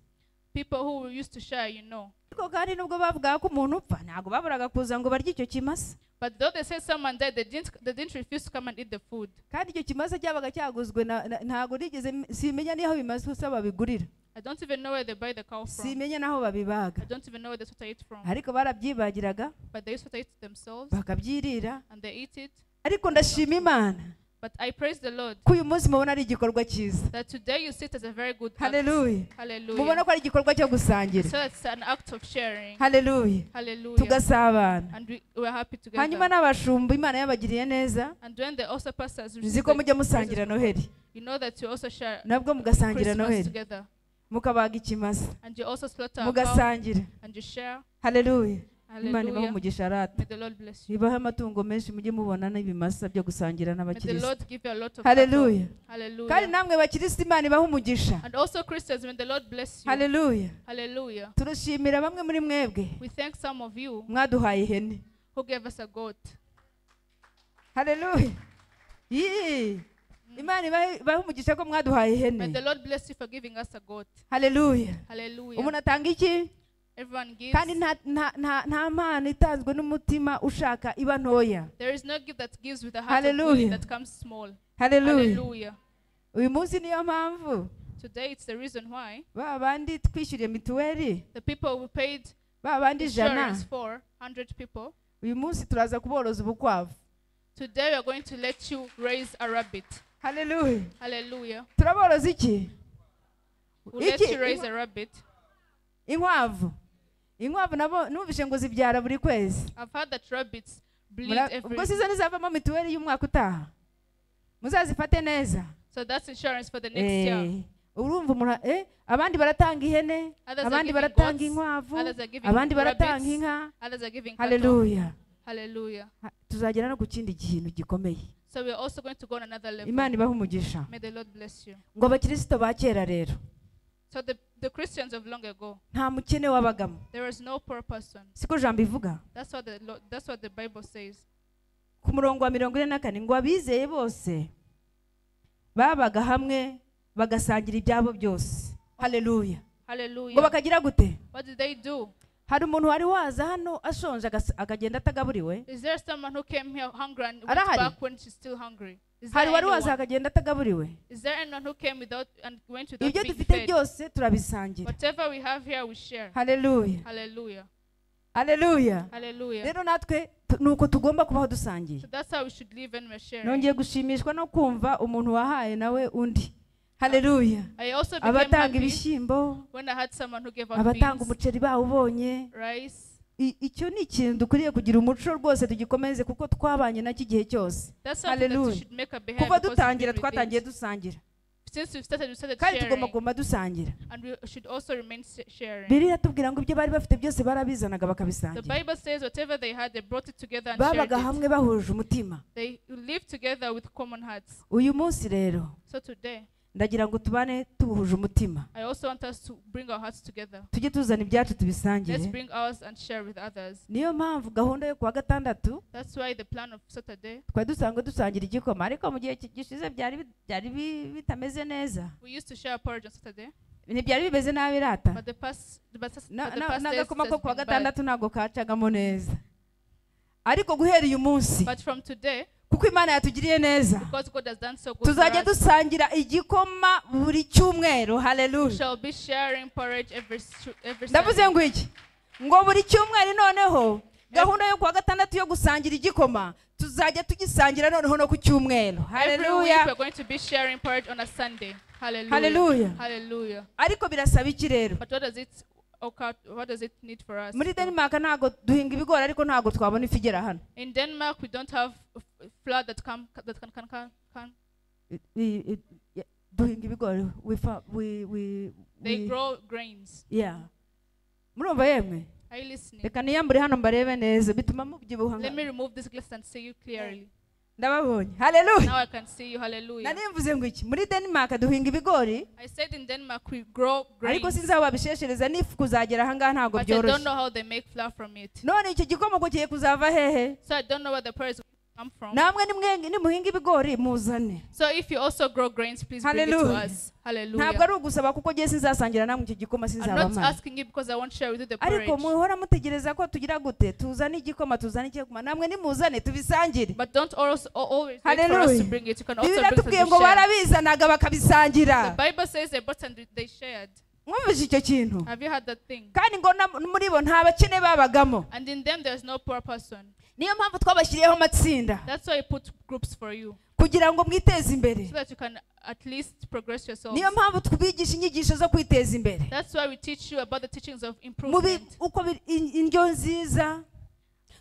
People who used to share, you know. Ariko kandi nubwo bavuga ko umuntu upfa ntabwo baburaga kuza ngo barye icyo kimasa. But though they said someone died, they didn't refuse to come and eat the food. Kandi icyo kimasa cyabaga cyaguzwe ntabwo nigeze simenya niho bimasa gusa babigurira. I don't even know where they buy the cow from. Simenya naho babibaga. I don't even know where they slaughter it from. Ariko barabyibagiraga But they slaughter it themselves bakabyirira. and they eat it. Ariko ndashima Imana But I praise the Lord ko uyu munsi mubona ari igikorwa cyiza. that today you see it as a very good act. Hallelujah. Hallelujah. Mubona ko ari igikorwa cyo gusangira. So it's an act of sharing. Hallelujah. Hallelujah. Tugasabana. And we're happy together. Hanyuma n'abashumba Imana yabagiriye neza. And when the also pastors Nzi receive ko the mujya musangira Noheli. you know that you also share Nabwo mugasangira Christmas Noheli. together. Mukabaga ikimasa. And you also slaughter a cow Mugasangira. and you share. Hallelujah. Imana ibahe Hallelujah. umugisha rata. May the Lord bless you. Ibahe amatungo menshi mujye mubona n'ibimasa byo gusangira May the n'abakirisitu. Lord give you a lot of Hallelujah. cattle. Hallelujah. Kandi namwe bakirisitu Imana ibahe umugisha. And also Christians, may the Lord bless you. Hallelujah. Hallelujah. Turashimira bamwe muri mwebwe We thank some of you mwaduhaye ihene. who gave us a goat. Hallelujah. Yee. Imana ibahe umugisha ko mwaduhaye May ihene. the Lord bless you for giving us a goat. Hallelujah. Hallelujah. Umuntu atanga iki? Everyone gives. Kandi nta mpano itanzwe n'umutima ushaka iba ntoya. There is no gift that gives with a heart of Hallelujah. willing that comes small. Hallelujah. Hallelujah. Uyu munsi niyo mpamvu Today it's the reason why ba bandi twishyuriye mituweli, the people who paid ba bandi insurance ijana, for 100 people. uyu munsi turaza kuboroza ubukwavu. Today we are going to let you raise a rabbit. Hallelujah. Hallelujah. Turaboroza iki? We'll let Iki? you raise a rabbit. Inkwavu. Inkwavu nabo numvise ngo zibyara buri kwezi. I've heard that rabbits bleed Ubwo every. sizo nizavamo mituweli y'umwaka utaha. Muzazifate neza. So that's insurance for the next year. Urumva umuntu abandi baratanga ihene, Others are abandi giving baratanga goats, inkwavu, others are giving abandi baratanga rabbits, inka. Others are giving cattle. Hallelujah. Hallelujah. Tuzagera no ku kindi kintu gikomeye. So we're also going to go on another level. Imana ibahe umugisha. May the Lord bless you. Ngo abakristo ba kera rero So the Christians of long ago, nta mukene wabagamo. there was no poor person. Siko jambo ivuga. That's what the Bible says. Ku murongo wa 44 ngo abizeye bose babaga hamwe bagasangira ibyabo byose. Hallelujah. Ngo Hallelujah. bakagira gute? What did they do? Hari umuntu wari waza hano ashonje akagenda atagaburiwe? Is there someone who came here hungry and went Arahari? back when she's still hungry? Is there Hari wari waza anyone? akagenda atagaburiwe? Is there anyone who came without and went without Ibyo being dufite fed? byose turabisangira. Whatever we have here, we share. Hallelujah. Hallelujah. Hallelujah. Hallelujah. Rero natwe nuko tugomba kubaho dusangiye. So that's how we should live when we're sharing. Nongeye gushimishwa no kumva umuntu wahaye nawe undi. Hallelujah. I also became Abatanga happy ibishyimbo, when I had someone who gave us abatanga beans, umuceri bawubonye. rice. Icyo ni ikintu dukwiriye kugira umuco rwose tugikomeze kuko twabanye nacyo igihe cyose. That's something that we Hallelujah. should make a behavior Kuva because dutangira we've been with twatangiye it. dusangira. Since we started Kandi tugomba sharing, kuguma dusangira. and we should also remain sharing. Bibiliya tubwira ngo ibyo bari bafite byose barabizanaga The bakabisangira. Bible says whatever they had, they brought it together and shared Babaga it. hamwe bahuje umutima. They lived together with common hearts. Uyu munsi rero So today, ndagira ngo tubane tubuhuje umutima. I also want us to bring our hearts together. Tujye tuzana ibyacu Let's tubisangire. bring ours and share with others. Niyo mpamvu gahunda yo kuwa gatandatu That's why the plan of Saturday, twari dusanzwe dusangira igikoma ariko mu gihe gishize byari bitameze neza. we used to share porridge on Saturday, Ntibyari bimeze nabi rata. but the past days N'agakoma it ko has kuwa been bad. gatandatu ntabwo kacagamo neza. Ariko guhera uyu munsi But from today, kuko Imana yatugiriye neza. Because God has done so good for Tuzajya us. dusangira igikoma buri cyumweru. We Hallelujah. shall be sharing porridge every Ndavuze Sunday. ngo iki? Ngo buri cyumweru noneho gahunda yo kuwa gatandatu yo gusangira igikoma tuzajya tugisangira noneho no ku cyumweru. Every week Hallelujah. we're going to be sharing porridge on a Sunday. Hallelujah. Hallelujah. Hallelujah. Ariko birasaba iki rero? But what does it need for us? Muri Denmark ntago duhinga ibigori ariko ntago twabona ifu igera hano. In Denmark we don't have flour that can Duhinga ibigori. They grow grains. Yeah. Murumva yemwe? Are you listening? Reka niyambure hano mbarebe neza bituma mubyibuha. Let me remove this glass and see you clearly. Ndababonye. Hallelujah. Now I can see you. Hallelujah. Nanimvuze ngo iki? Muri Denmark duhinga ibigori. I said in Denmark we grow Ariko grains. sinzi aho babisheshereza n'ifu kuzagera aha ngaha ntago But I don't byoroshye. know how they make flour from it. None iki gikoma ko kigiye kuzava hehe? So I don't know where the porridge come from. Namwe nimuhinga ibigori muzane. So if you also grow grains, please bring it to Hallelujah. us. Hallelujah. Ntabwo ari ugusaba kuko giye sinzasangira namwe iki gikoma I'm sinzaba not mara. asking you because I won't share with you the porridge. Ariko muhora mutegereza ko tugira gute tuzane igikoma tuzane igikoma namwe nimuzane tubisangire. But don't always wait for us to Hallelujah. bring it. You can also Biblia bring it tubwiye to ngo share. barabizanaga bakabisangira. The Bible says they brought and they shared. Mwumvise icyo kintu? Have you heard that thing? Kandi ngo muri bo nta bakene babagamo. And in them there's no poor person. Niyo mpamvu twabashyiriyeho amatsinda That's why I put groups for you, kugira ngo mwiteze imbere. so that you can at least progress yourself. Niyo mpamvu tubigisha inyigisho zo kwiteza imbere. That's why we teach you about the teachings of Mubi improvement. uko indyo nziza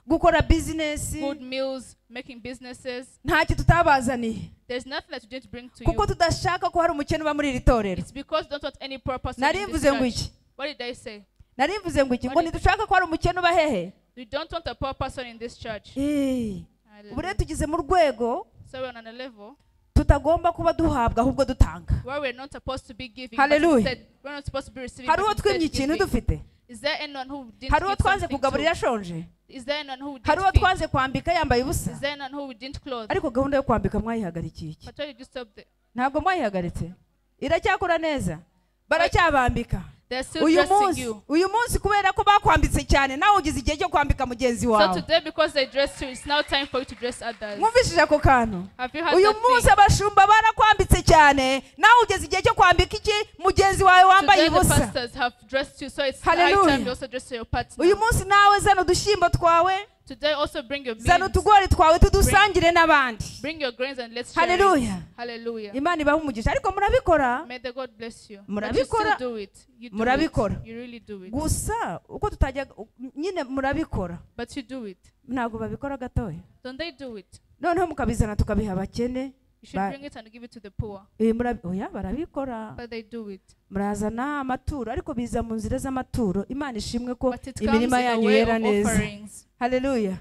gukora business Good meals, making businesses. ntacyo tutabazaniye There's nothing that you didn't bring to kuko you. tudashaka ko hari umukene uba muri iri torero. It's because you don't want any poor person Nari in this mvuze ngo church. iki? What did I say? Nari mvuze ngo iki? Ngo ntidushaka ko hari umukene uba hehe? We don't want a poor person in this church. Ubu rero Hallelujah. tugeze mu rwego So we're on a level tutagomba kuba duhabwa ahubwo dutanga. where we're not supposed to be giving, Hallelujah. but instead we're not supposed to be receiving, Hari but uwo instead twimye ikintu giving. dufite? Is there anyone who didn't Hari uwo give twanze something kugaburira to? ashonje? Is there anyone who Hari uwo didn't feed? twanze kwambika yambaye Is ubusa? there anyone who didn't clothe? Ariko gahunda yo kwambika mwayihagarikiye iki? But why did you stop there? Ntabwo mwayihagaritse? Iracyakora neza? Baracyabambika? They're still dressing you. uyu munsi kubera ko bakwambitse cyane nawe ugize igihe cyo kwambika mugenzi So wawe. today, because they dressed you, it's now time for you to dress others. Mwumvishije ako kantu? Have you heard Uyu that munsi thing? abashumba barakwambitse cyane nawe ugeze igihe cyo kwambika iki mugenzi wawe wambaye Today the ubusa. pastors have dressed you, so it's high Hallelujah. time you also dress your partner. Uyu munsi nawe zana udushyimbo twawe, Today also bring your zana beans, utugori twawe tudusangire n'abandi. bring your grains and let's share Hallelujah. it. Hallelujah. Imana ibahe umugisha ariko murabikora. May the God bless you. But you Murabikora. still do it. You do Murabikora. it. You really do it. Gusa uko tutajya nyine murabikora. But you do it. Ntabwo babikora gatoya. Don't they do it? Noneho mukabizana tukabiha abakene. You should bring it and give it to the poor. Oya barabikora. But they do it. Murazana amaturo ariko biza mu nzira z'amaturo. Imana ishimwe ko But it comes in imirima the yanyu way yera of neza. offerings. Haleluya.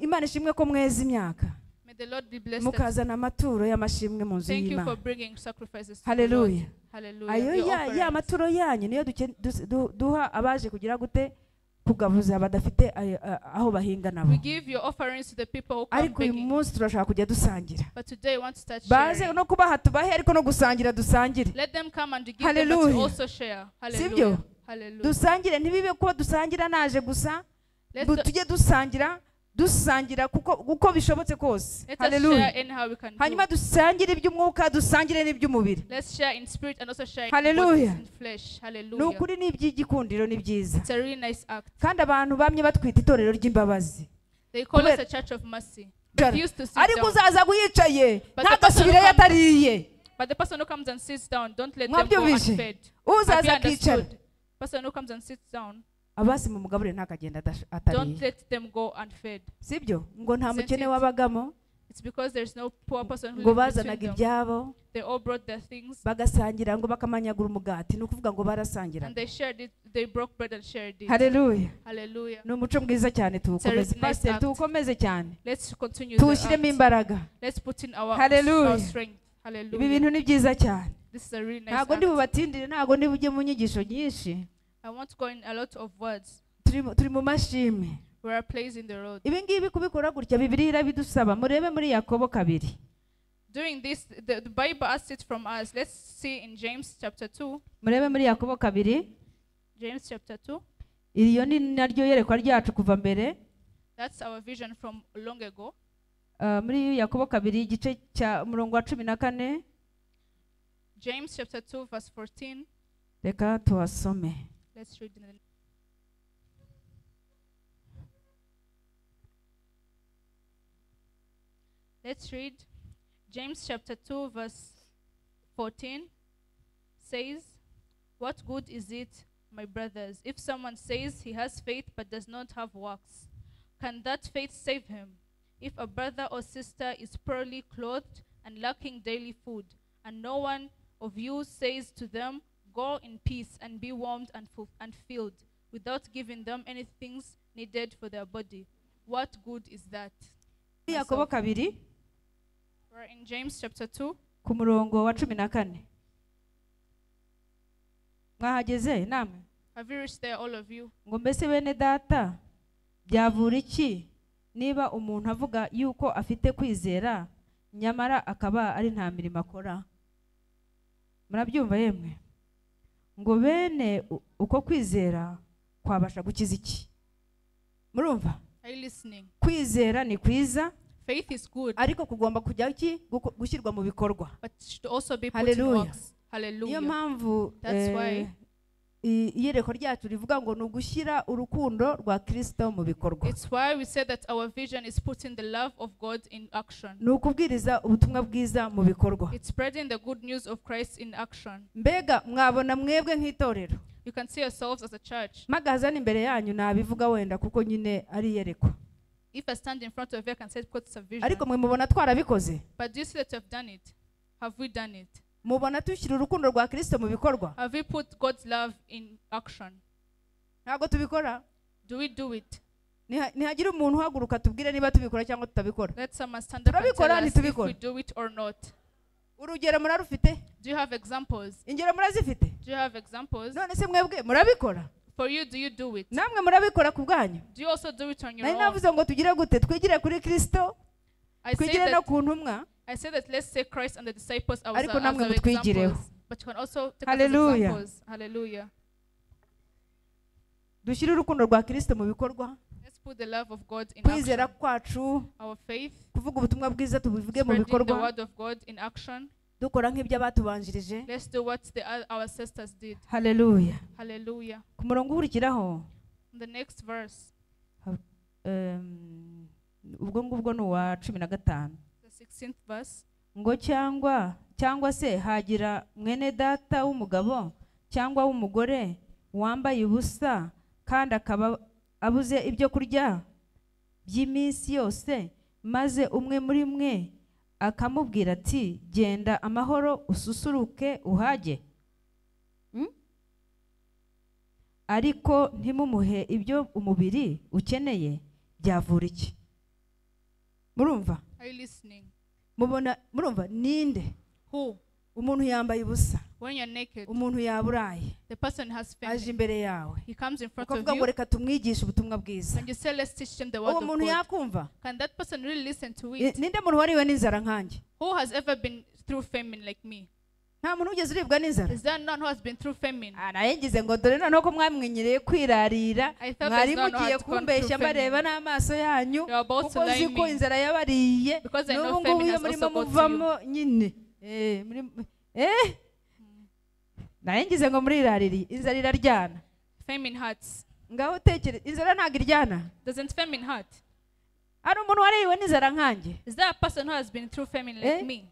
Imana ishimwe ko mweza imyaka. May the Lord be blessed. Mukazana amaturo y'amashimwe mu nzu Thank you for y'Imana. bringing sacrifices to the Hallelujah. Lord. Hallelujah. Ayo Your ya offerings. maturo yanyu niyo duha abaje kugira gute kugabuza badafite aho bahinga nabo. We give your offerings to the people who come Ariko uyu begging. munsi turashaka kujya dusangira. But today we want to start Baze sharing. no kubaha tubahe ariko no gusangira dusangire. Let them come and give them, but Hallelujah. you also share. Sibyo? Hallelujah. Hallelujah. Dusangire ntibibe ko dusangira naje gusa. Tujye dusangira kuko bishobotse kose. Let us share Hallelujah. anyhow we can Hanyuma do. dusangire iby'umwuka dusangire n'iby'umubiri. Let's share in spirit and also share in Hallelujah. bodies and flesh. Hallelujah. Nukuri n'iby'igikundiro ni byiza. It's a really nice act. Kandi abantu bamye batwita itorero ry'imbabazi. They call us Kubera- a church of mercy. Jara. Refuse to sit Ariko down. uzaza guyicaye But the person ntagasubire who comes- yatariye. But the person who comes and sits down, don't let them go Mwabyumvise? unfed. Have you Uzaza akicara. understood? Person who comes and sits down, Abasi mu mugabure ntakagenda don't atariye. let them go unfed. Sibyo? Ngo nta Isn't mukene it? wabagamo. It's because there's no poor person who Ngo lives between bazanaga them. ibyabo. They all brought their things Bagasangira ngo bakamanyagura umugati. Ni ukuvuga ngo barasangira. and they shared it. They broke bread and shared it. Haleluya. Hallelujah. Ni umuco mwiza cyane tuwukomeze. nice Pastor act. tuwukomeze cyane. Let's continue the Tuwushyiremo act. imbaraga. Let's put in our Hallelujah. strength. Ibi Hallelujah. bintu ni byiza cyane. This is a really nice Ntabwo ndi act. bubatindire, ntabwo ndi bujye mu nyigisho nyinshi. I want to go in a lot of words. Turi mu mashimwe. We are placed in the road. Ibi ngibi kubikora gutya Bibiliya irabidusaba. Murebe muri Yakobo 2. Doing this, the Bible asks it from us. Let's see in James chapter 2. Murebe muri Yakobo 2. James chapter 2. Iyo ni naryo yerekwa ryacu kuva mbere. That's our vision from long ago. muri Yakobo 2 igice cya murongo wa 14. James chapter 2 verse 14. Reka tuhasome. Let's read in the Let's read James chapter 2 verse 14 says, "What good is it, my brothers, if someone says he has faith but does not have works? Can that faith save him? If a brother or sister is poorly clothed and lacking daily food, and no one of you says to them, 'Go in peace and be warmed and filled,' without giving them anything needed for their body, what good is that?" Yakobo 2 We're in James chapter 2. ku murongo wa 14. Mwahageze namwe? Have you reached there, all of you? Ngo mbese bene data byavura iki niba umuntu avuga yuko afite kwizera nyamara akaba ari nta mirimo akora? Murabyumva yemwe? Ngo bene uko kwizera kwabasha gukiza iki? Murumva? Are you listening? Kwizera ni kwiza, Faith is good, ariko kugomba kujya gushyirwa mu bikorwa. but it should also be put in Hallelujah. works. Hallelujah. Niyo mpamvu That's why iyereko ryacu rivuga ngo ni ugushyira urukundo rwa Kristo mu bikorwa. It's why we say that our vision is putting the love of God in action. Ni ukubwiriza ubutumwa bwiza mu bikorwa. It's spreading the good news of Christ in action. Mbega mwabona mwebwe nk'itorero You can see yourselves as a church. magazana imbere yanyu nabivuga wenda kuko nyine ari iyereko, If I stand in front of you, I can say because it's a vision. ariko mwe mubona twarabikoze? But do you see that you have done it? Have we done it? Mubona tushyira urukundo rwa Kristo mu bikorwa? Have we put God's love in action? Ntabwo tubikora. Do we do it? Ntihagira umuntu uhaguruka tubwire niba tubikora cyangwa tutabikora. Let someone stand up and tell Turabikora, us if ntitubikora. we do it or not. Urugero murarufite? Do you have examples? Ingero murazifite? Do you have examples? None se mwebwe murabikora? For you, do you do it? Namwe murabikora ku bwanyu? Do you also do it on your Nari own? navuze ngo tugire gute? Twigire kuri Kristo, I say twigire no that ku ntumwa. I say that let's say Christ and the disciples as Ariko our namwe mutwigireho. examples. But you can also take us as Hallelujah. examples. Hallelujah. Dushyire urukundo rwa Kristo mu bikorwa. Let's put the love of God in Kwizera action. kwacu, Our faith, kuvuga ubutumwa bwiza tubivuge mu spreading the bikorwa. word of God in action. Dukora nk'ibyo abatubanjirije. Let's do what our sisters did. Hallelujah. Hallelujah. Ku murongo ukurikiraho The next verse, ubwo ngubwo ni uwa 15. the 16th verse. Ngo cyangwa se hagira mwene data w'umugabo cyangwa w'umugore wambaye ubusa kandi akaba abuze ibyo kurya by'iminsi yose, maze umwe muri mwe akamubwira ati, genda amahoro ususuruke uhage, ariko ntimumuhe ibyo umubiri ukeneye, byavura iki? Murumva? Are you listening? Murumva ninde? Who? Umuntu yambaye ubusa, When you're naked, umuntu yaburaye, the person has aje famine. imbere yawe, He comes in front of ukavuga ngo you, reka tumwigishe ubutumwa bwiza. and you say, let's teach him the word Uwo of muntu God. yakumva? Can that person really listen to it? Ninde muntu wariwe n'inzara nkanjye? Who has ever been through famine like me? Nta muntu ugeze uribwa n'inzara? Is there none who has been through famine? Nayigize ngo dore noneho ko mwamwenyereye kwirarira, I thought mwari there's none who mugiye has gone kumbeshya through famine. mbareba n'amaso yanyu, You're about to kuko lie uzi ko me. inzara yabariye, Because I know n'ubu famine ngubu iyo has murimo also got to muvamo nyine. Nayigize ngo muriraririye, inzara iraryana. Famine hurts. Ngaho tekereza, inzara ntabwo iryana. Doesn't famine hurt? Hari umuntu wariwe n'inzara nkanjye? Is there a person who has been through famine like me?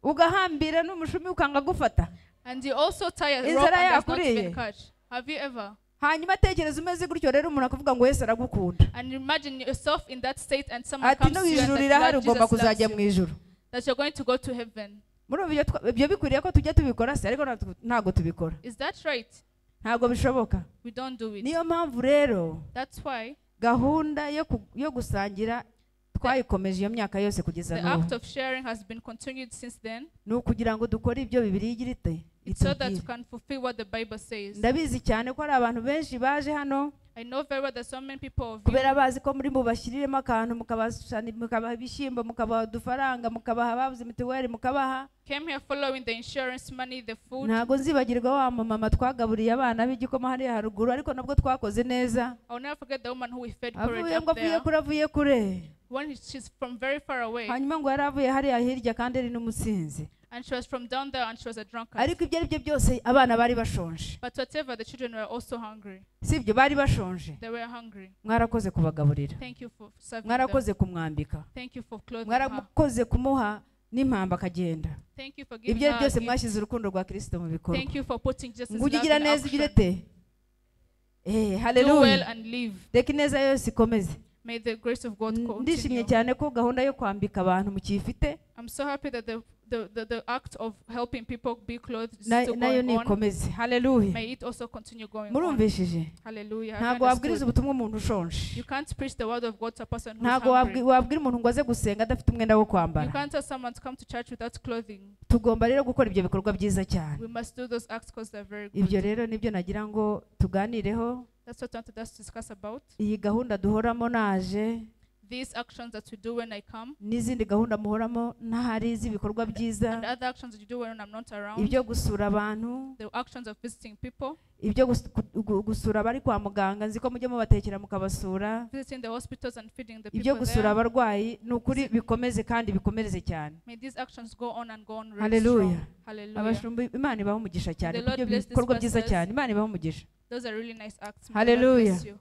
Ugahambira n'umushumi ukanga gufata. And you also tie a rope Inzara and does not yakuriye. even catch. Have you ever? Hanyuma tekereza umeze gutyo rero umuntu akavuga ngo Yesu aragukunda. And imagine yourself in that state and someone Ati comes no to you and ijuru that rirahari Lord ugomba Jesus loves kuzajya mu you, ijuru. that you're going to go to heaven. Muri ibyo bikwiriye ko tujya tubikora se, ariko ntabwo tubikora. Is that right? Ntabwo bishoboka. We don't do it. Niyo mpamvu rero That's why gahunda yo gusangira twayikomeje iyo myaka yose kugeza the n'ubu. act of sharing has been continued since then. Ni ukugira ngo dukore ibyo Bibiliya igira ite So that you itubwire. can fulfill what the Bible says. Ndabizi cyane ko hari abantu benshi baje hano I know very well that so many people of you, kubera bazi ko muri mubashyiriremo akantu, mukabaha ibishyimbo, mukabaha udufaranga, mukabaha ababuze mituweli, mukabaha. came here following the insurance money, the food. Ntabwo nzibagirwa wa mama twagaburiye abana b'igikoma hariya haruguru, ariko nabwo twakoze neza. I'll never forget the woman who we fed Avuye porridge ngo up there. avuye kure. when she's from very far away, hanyuma ngo yaravuye hariya hirya kandi ari n'umusinzi. and she was from down there and she was a drunkard. Ariko ibyo aribyo byose abana bari bashonje. But whatever, the children were also hungry. Sibyo bari bashonje. They were hungry. Mwarakoze kubagaburira. Thank you for serving them. Mwarakoze kumwambika. Thank you for clothing her. Mwarakoze kumuha n'impamba akagenda. Thank you for giving Ibyo her byose a gift. mwashyize urukundo rwa Kristo mu bikorwa. Thank you for putting Jesus' love Ngugira in neza action. igirete. Do well Hallelujah. and live. Reka ineza yose ikomeze. May the grace of God Ndishimye continue. cyane ko gahunda yo kwambika abantu mukifite. I'm so happy that the act of helping people be clothed is Nayo still going on. nikomeze. Hallelujah. May it also continue going on. Murumvishije. Hallelujah. Ntago wabwiriza ubutumwa umuntu ushonje. You can't preach the word of God to a person who's Ntago hungry. wabwira umuntu ngo aze gusenga adafite umwenda wo You kwambara. can't tell someone to come to church without clothing. Tugomba rero gukora ibyo bikorwa byiza cyane. We must do those acts because they're very Ibyo good. rero nibyo nagira ngo tuganireho. That's what I wanted us to discuss about. Iyi gahunda duhoramo naje. These actions that we do when I come, N'izindi gahunda muhoramo ntahari z'ibikorwa byiza. and other actions that you do when I'm not around. Ibyo gusura abantu. The actions of visiting people, Ibyo gusura abari kwa muganga nzi ko mujye mubatekera mukabasura. visiting the hospitals and feeding the Ibyo people gusura there. abarwayi ni ukuri bikomeze kandi bikomereze cyane. May these actions go on and go on really Hallelujah. strong. Hallelujah. Abashumba Imana ibaho umugisha cyane. The Lord Ibyo bless these bikorwa byiza pastors. cyane. Imana ibaho umugisha. Those are really nice acts. May the Lord Hallelujah. bless you.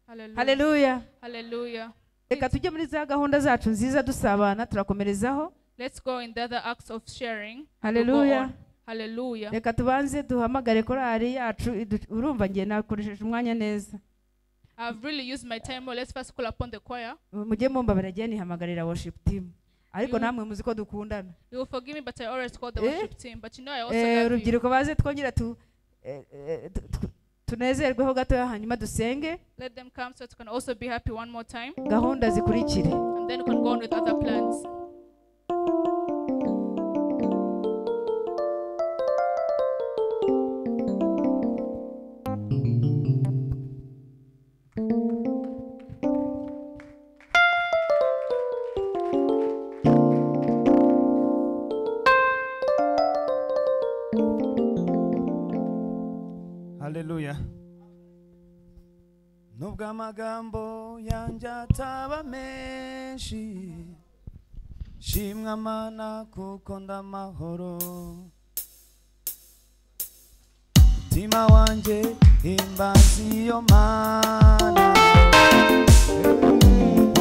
Hallelujah. Hallelujah. Hallelujah. Reka tujye muri za gahunda zacu nziza dusabana turakomerezaho. Let's go in the other acts of sharing. We'll go Hallelujah. on. Hallelujah. Reka tubanze duhamagare korari yacu urumva ngiye nakoresheje umwanya neza. I've really used my time well. Let's first call upon the choir. Mujye mumbabarira agiye nihamagarira worship team. Ariko namwe muzi ko dukundana. You will forgive me, but I always call the worship team. But you know I also love you. Urubyiruko baze twongera tunezerweho gatoya hanyuma dusenge. Let them come so you can also be happy one more time. Gahunda zikurikire. And then you can go on with other plans. Hallelujah. Nubwo amagambo yanjye ataba menshi, shimwa Mana kuko ndamahoro. Mutima wanjye himbaza iyo Mana,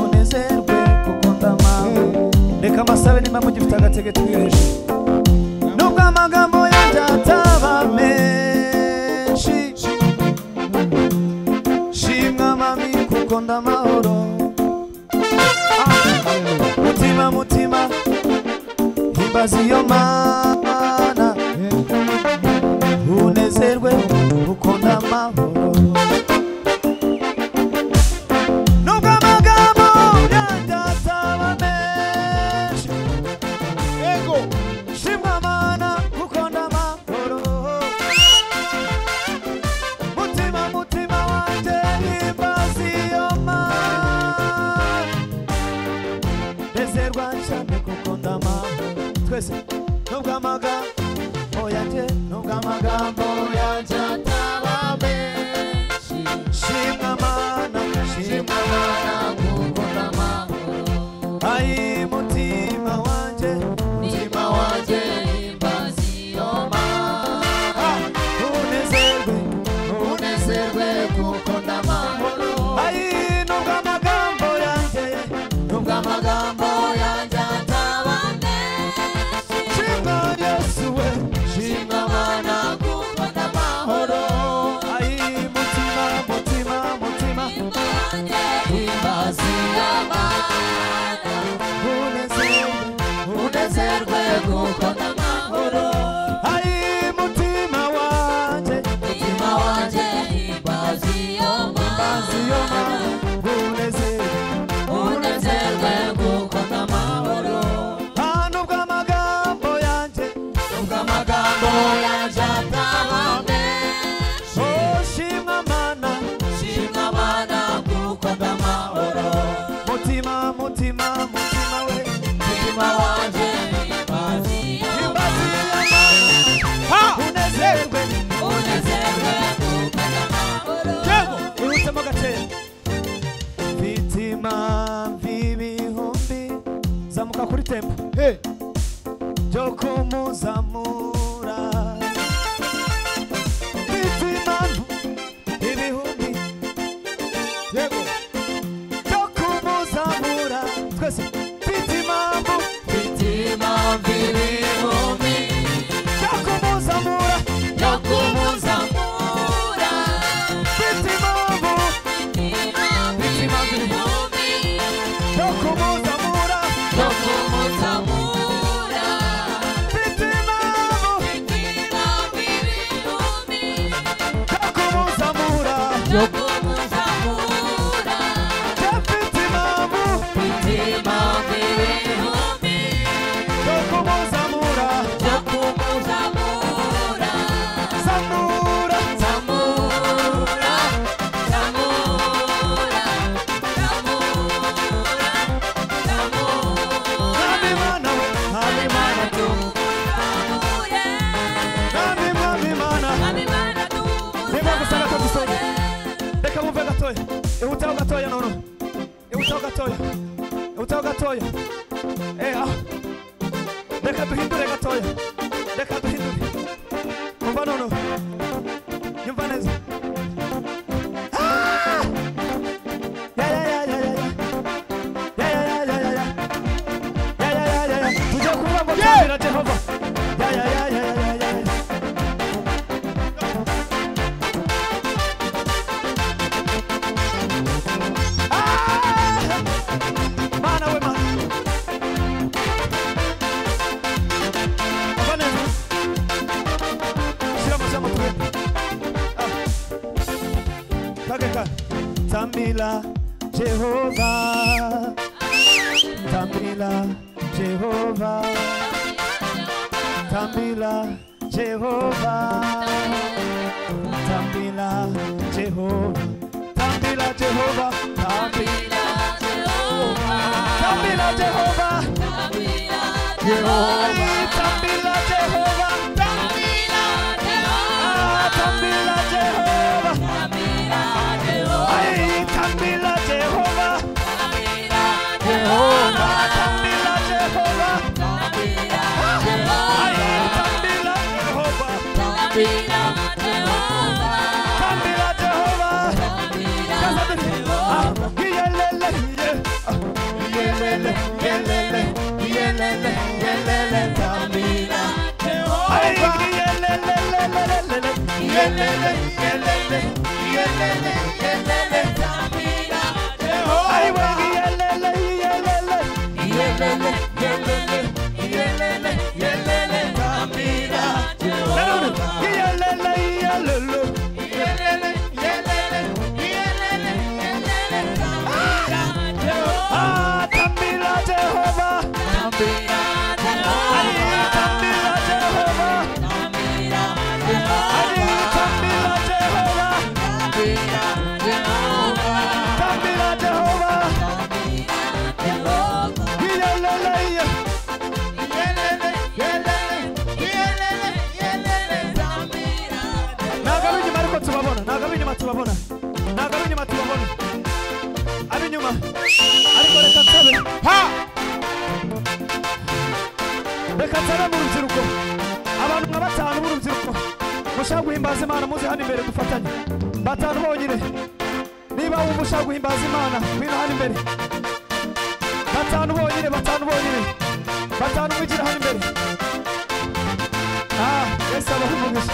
unezerwe kuko ndamahoro. Reka masabe nimba mugifite agatege twiheje. Nubwo amagambo yanjye ataba menshi, shimwa Mami kuko ndamahoro. Mutima mutima himbaza iyo Mana, unezerwe kuko ndamahoro. Nubwo amagambo yanjye ataba menshi, ego shimwa Mana kuko ndamahoro. Mutima mutima wanjye himbaza iyo Mana, nezerwa cyane kuko ndamahoro. Twese nubwo amagambo yanjye ataba menshi, shimwa Mana kuko ndamahoro. Ai mutima wanjye himbaza iyo Mana, unezerwe kuko ndamahoro. Ai nubwo amagambo yanjye ataba menshi, shimwa Yesu we, shimwa Mana kuko ndamahoro. Ai mutima himbaza iyo Mana, unezerwe kuko ndamahoro. Ai mutima wanjye himbaza iyo Mana, unezerwe kuko ndamahoro. Nubwo amagambo yanjye ataba menshi, oh shimwa Mana kuko ndamahoro. Mutima we, mutima wanjye himbaza iyo Mana, unezerwe kuko ndamahoro. Ihutemo gakeya. Mfite impamvu ibihe Hey. Byo kumuzamura mfite impamvu ibihumbi yego byo kumuzamura twese mfite impamvu ibihumbi byo kumuzamura byo kumuzamura mfite impamvu ibihumbi byo kumuzamura byo kumuzamura mfite impamvu ibihumbi byo kumuzamura byo kumuzamura mfite impamvu ibihumbi byo kumuzamura byo kumuzamura zamura zamura zamura Nami mana we nami mana tu nami mana Reka gusanga ko dusoje reka mumve gatoya ihutaho gatoya nono ihutaho gatoya reka duhindure gatoya reka duhindure umva nono nyumva neza Ah! Ya, ya, ya, ya, ya, ya. Ya, ya, ya, ya, ya, ya. Ya, ya, ya, ya, ya. Tujya kuvuga ngo twabira Jehova ya, ya, ya, ya, ya, ya, ya. Mana we mana umva neza shyira amashyamba turebe kageka tambila Jehova tambila Jehova tambila Jehova tambila Jehova tambila Jehova tambila tambila Jehova Jehova tambila Jehova tambila Jehova ay tambila Jehova Jehova tambila Jehova ay tambila Jehova tambila Jehova yelele yelele yelele yelele yelele tambila ay yelele yelele yelele yelele yelele tambila ay yelele yelele yelele yelele yelele yelele tambila yelele yelele ah tambila Jehova tambila Jehova tambila Jehova tambila Jehova tambila Jehova yelele nagabinyuma ariko tubabona nagabinyuma tubabona abinyuma ariko reka nsabe reka nsabe mu rubyiruko abantu nka batanu b'urubyiruko mushaka guhimbaza Imana muze hano imbere dufatanye batanu bonyine niba wumva ushaka guhimbaza Imana ngwino hano imbere batanu bonyine mwigira hano imbere Yesu abaha umugisha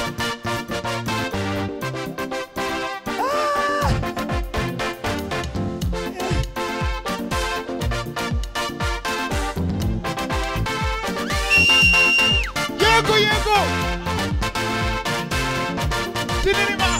Yego Sinirima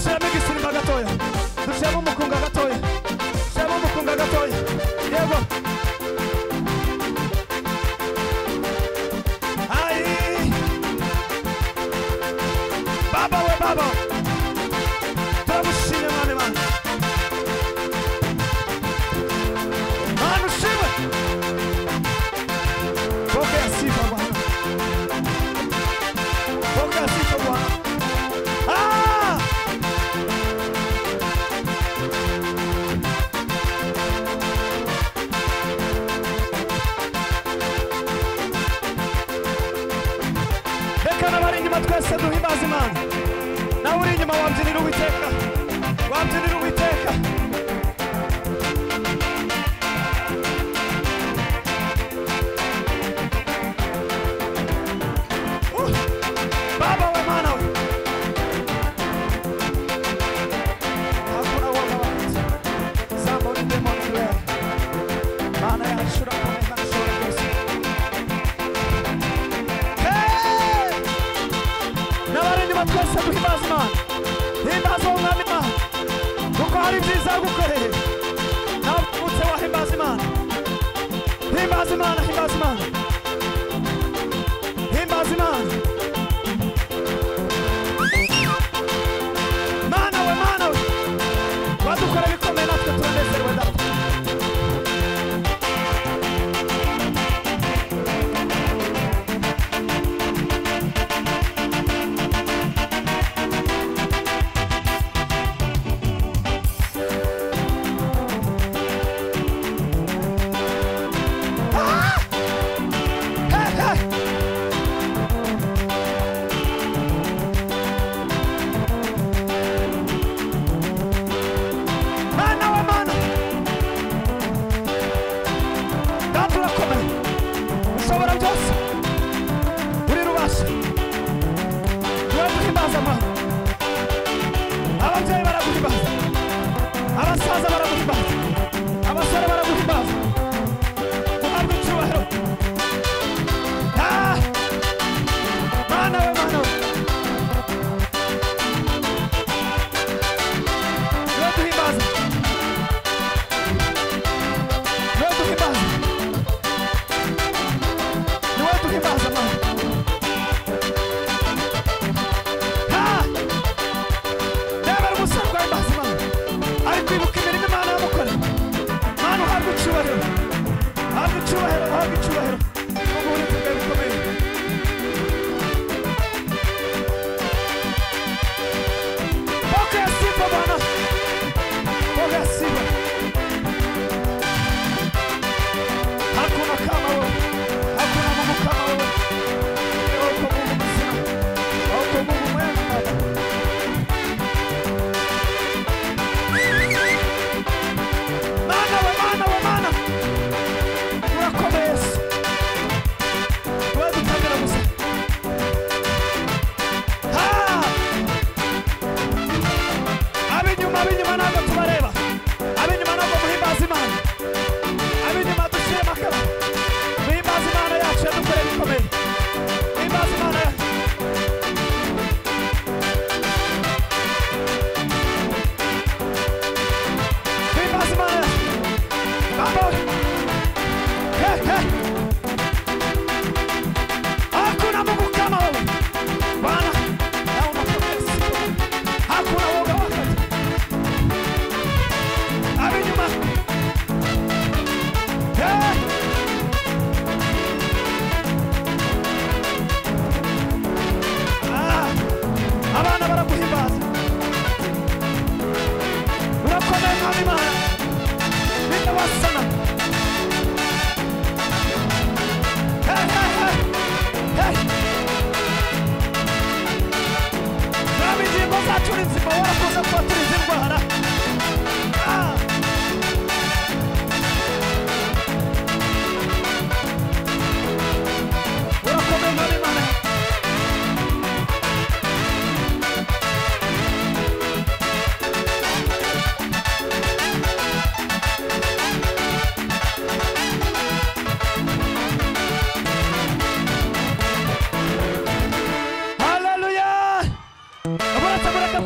dushiramo igisimba gatoya dushiramo umukunga gatoya dushiramo umukunga gatoya yego ai baba we baba turamushimye mwana mwana mwana ushime pokea sifa Bwana pokea sifa Bwana twese duhimbaza Imana nawe uri inyuma wabyinira Uwiteka wabyinira Uwiteka baba we mana we hakuna woga wakiza zambo ni demoni wewe mana ya shura kumeka na shura kwesi twese duhimbaza Imana himbaza umwami Imana kuko hari byiza gukoreye nawe utse wahimbaza Imana himbaza Imana himbaza Imana himbaza Imana mana we wadukoreye bikomeye natwe turanezerewe data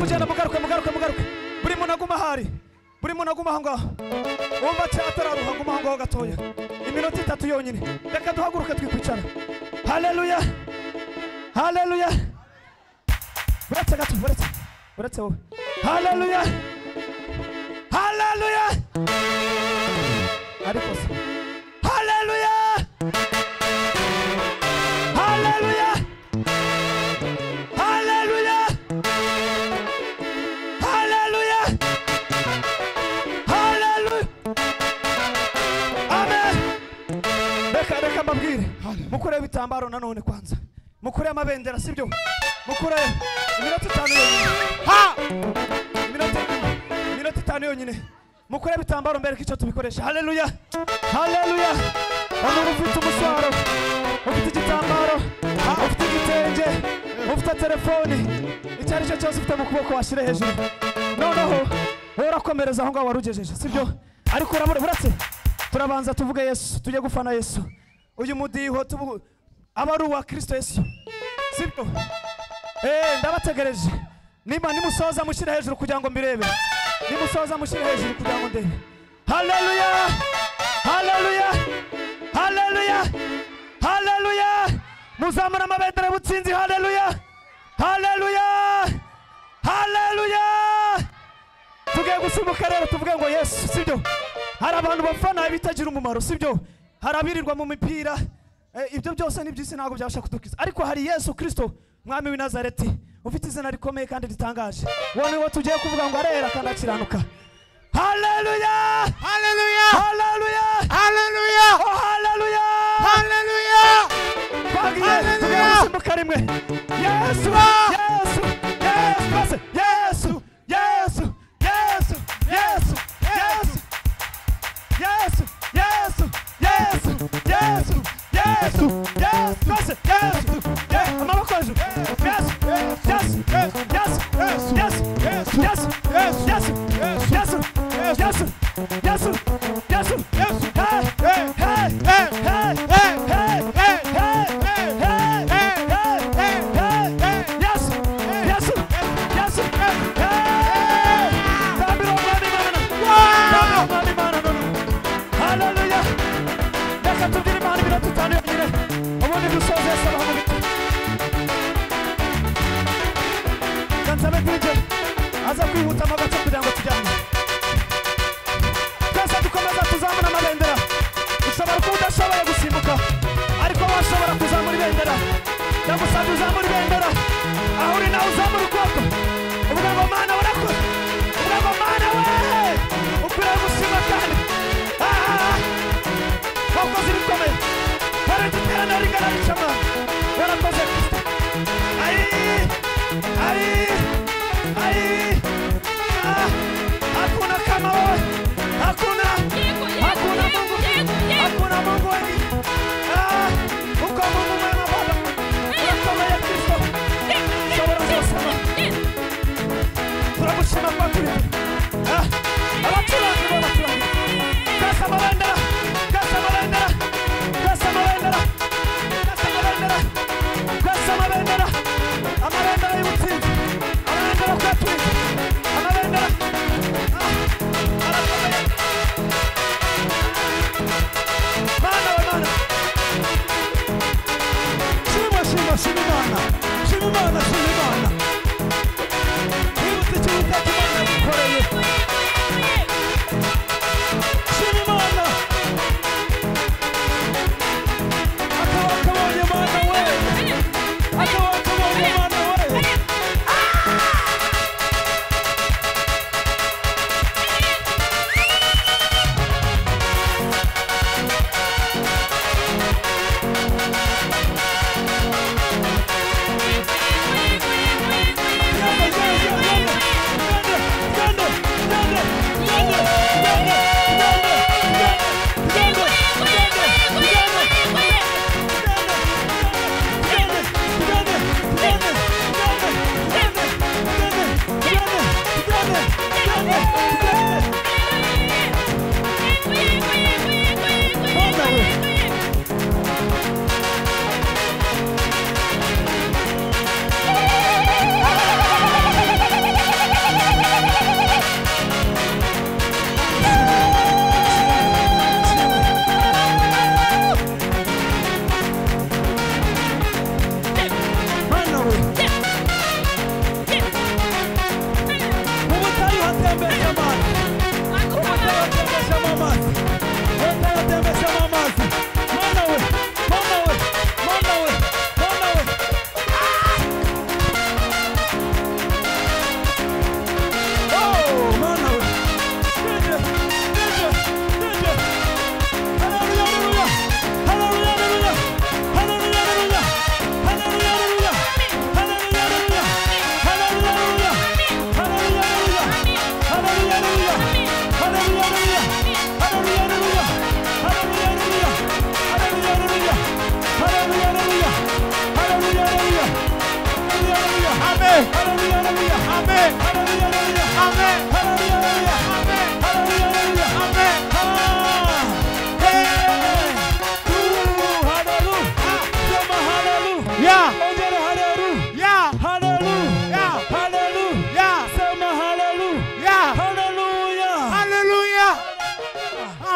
kugenda mugaruke buri muntu aguma ahari buri muntu aguma aho ngaho wumva cyatararuha aguma aho ngaho gatoya iminota 3 yonyine reka duhaguruke twikwicara haleluya haleluya buretse gato buretse wowe haleluya haleluya ariko se haleluya haleluya haleluya haleluya haleluya amen reka mbabwire mukure ibitambaro nanone kwanza mukure amabendera sibyo mukure iminota 5 yonyine ha iminota 5 yonyine mukure ibitambaro mbere kicyo tubikoresha haleluya haleluya umuntu ufite umuswaro ufite igitambaro ufite igitenge ufite telefoni icyari cyo cyose ufite mu kuboko washyire hejuru noneho urakomereza aho ngaho warugejeje sibyo ariko urabura turabanza tuvuge Yesu tujye gufana Yesu uyu mudiho abaru wa Kristo Yesu sibyo ndabategereje nimba nimusoza mushyire hejuru kugira ngo mbirebe nimusoza mushyire hejuru kugira ngo ndebe haleluya haleluya haleluya haleluya muzamura amabendera butsinzi haleluya haleluya haleluya tugiye gusimbuka rero tuvuge ngo Yesu sibyo hari abantu bafana bitagira umumaro sibyo harabirirwa mu mipira ibyo byose n'ibyisi ntago byabasha kudukiza ariko hari Yesu Kristo mwami w'i Nazareti ufite izina rikomeye kandi ritangaje wone wo tugiye kuvuga ngo arera kandi akiranuka haleluya Hallelujah. haleluya Hallelujah. oh haleluya Hallelujah. bagiye tugiye gusimbuka rimwe Yesu Yesu Yesu Yesu Yesu Yesu Yesu Yesu Yesu Yesu Yesu Yesu Yesu Yesu Yesu amaboko hejuru Yesu Yesu Yesu Yesu Yesu Yesu Yesu Yesu Yesu Yesu Yesu hey hey hey hey hey hey hey hey hey hey Yesu Yesu Yesu hey Babylon hallelujah reka tubwire Imana iminota 5 yonyine ubundi dusoze sabaho mu biti kansabe DJ aza kwihuta mu gace kugira ngo tujyane twese dukomeza tuzamura amabendera ushobora kuba udashoboye gusimbuka ariko washobora kuzamura ibendera ndagusabye uzamura ibendera aho uri nawe uzamura ukuboko uvuga ngo Mana warakoze uvuga ngo Mana we ukwiriye gushima kandi wakoze ibikomeye baragiterana rigaragaza Mana warakoze Kristo hakuna kama wewe hakuna Mungu wengine uko Mungu mwema Baba unakomeye Kristo shobora zose turagushima kwa turi abacuranzi b'abacuranzi kasa amabendera kasa amabendera kasa amabendera kasa amabendera kasa amabendera amabendera y'ubutsinzi amabendera kwa turi amabendera arakomeye Mana we Mana shima Imana wibutse icyo Uwiteka Imana yagukoreye shima Imana akaba akabonye Mana we akaba akabonye Mana we Ganda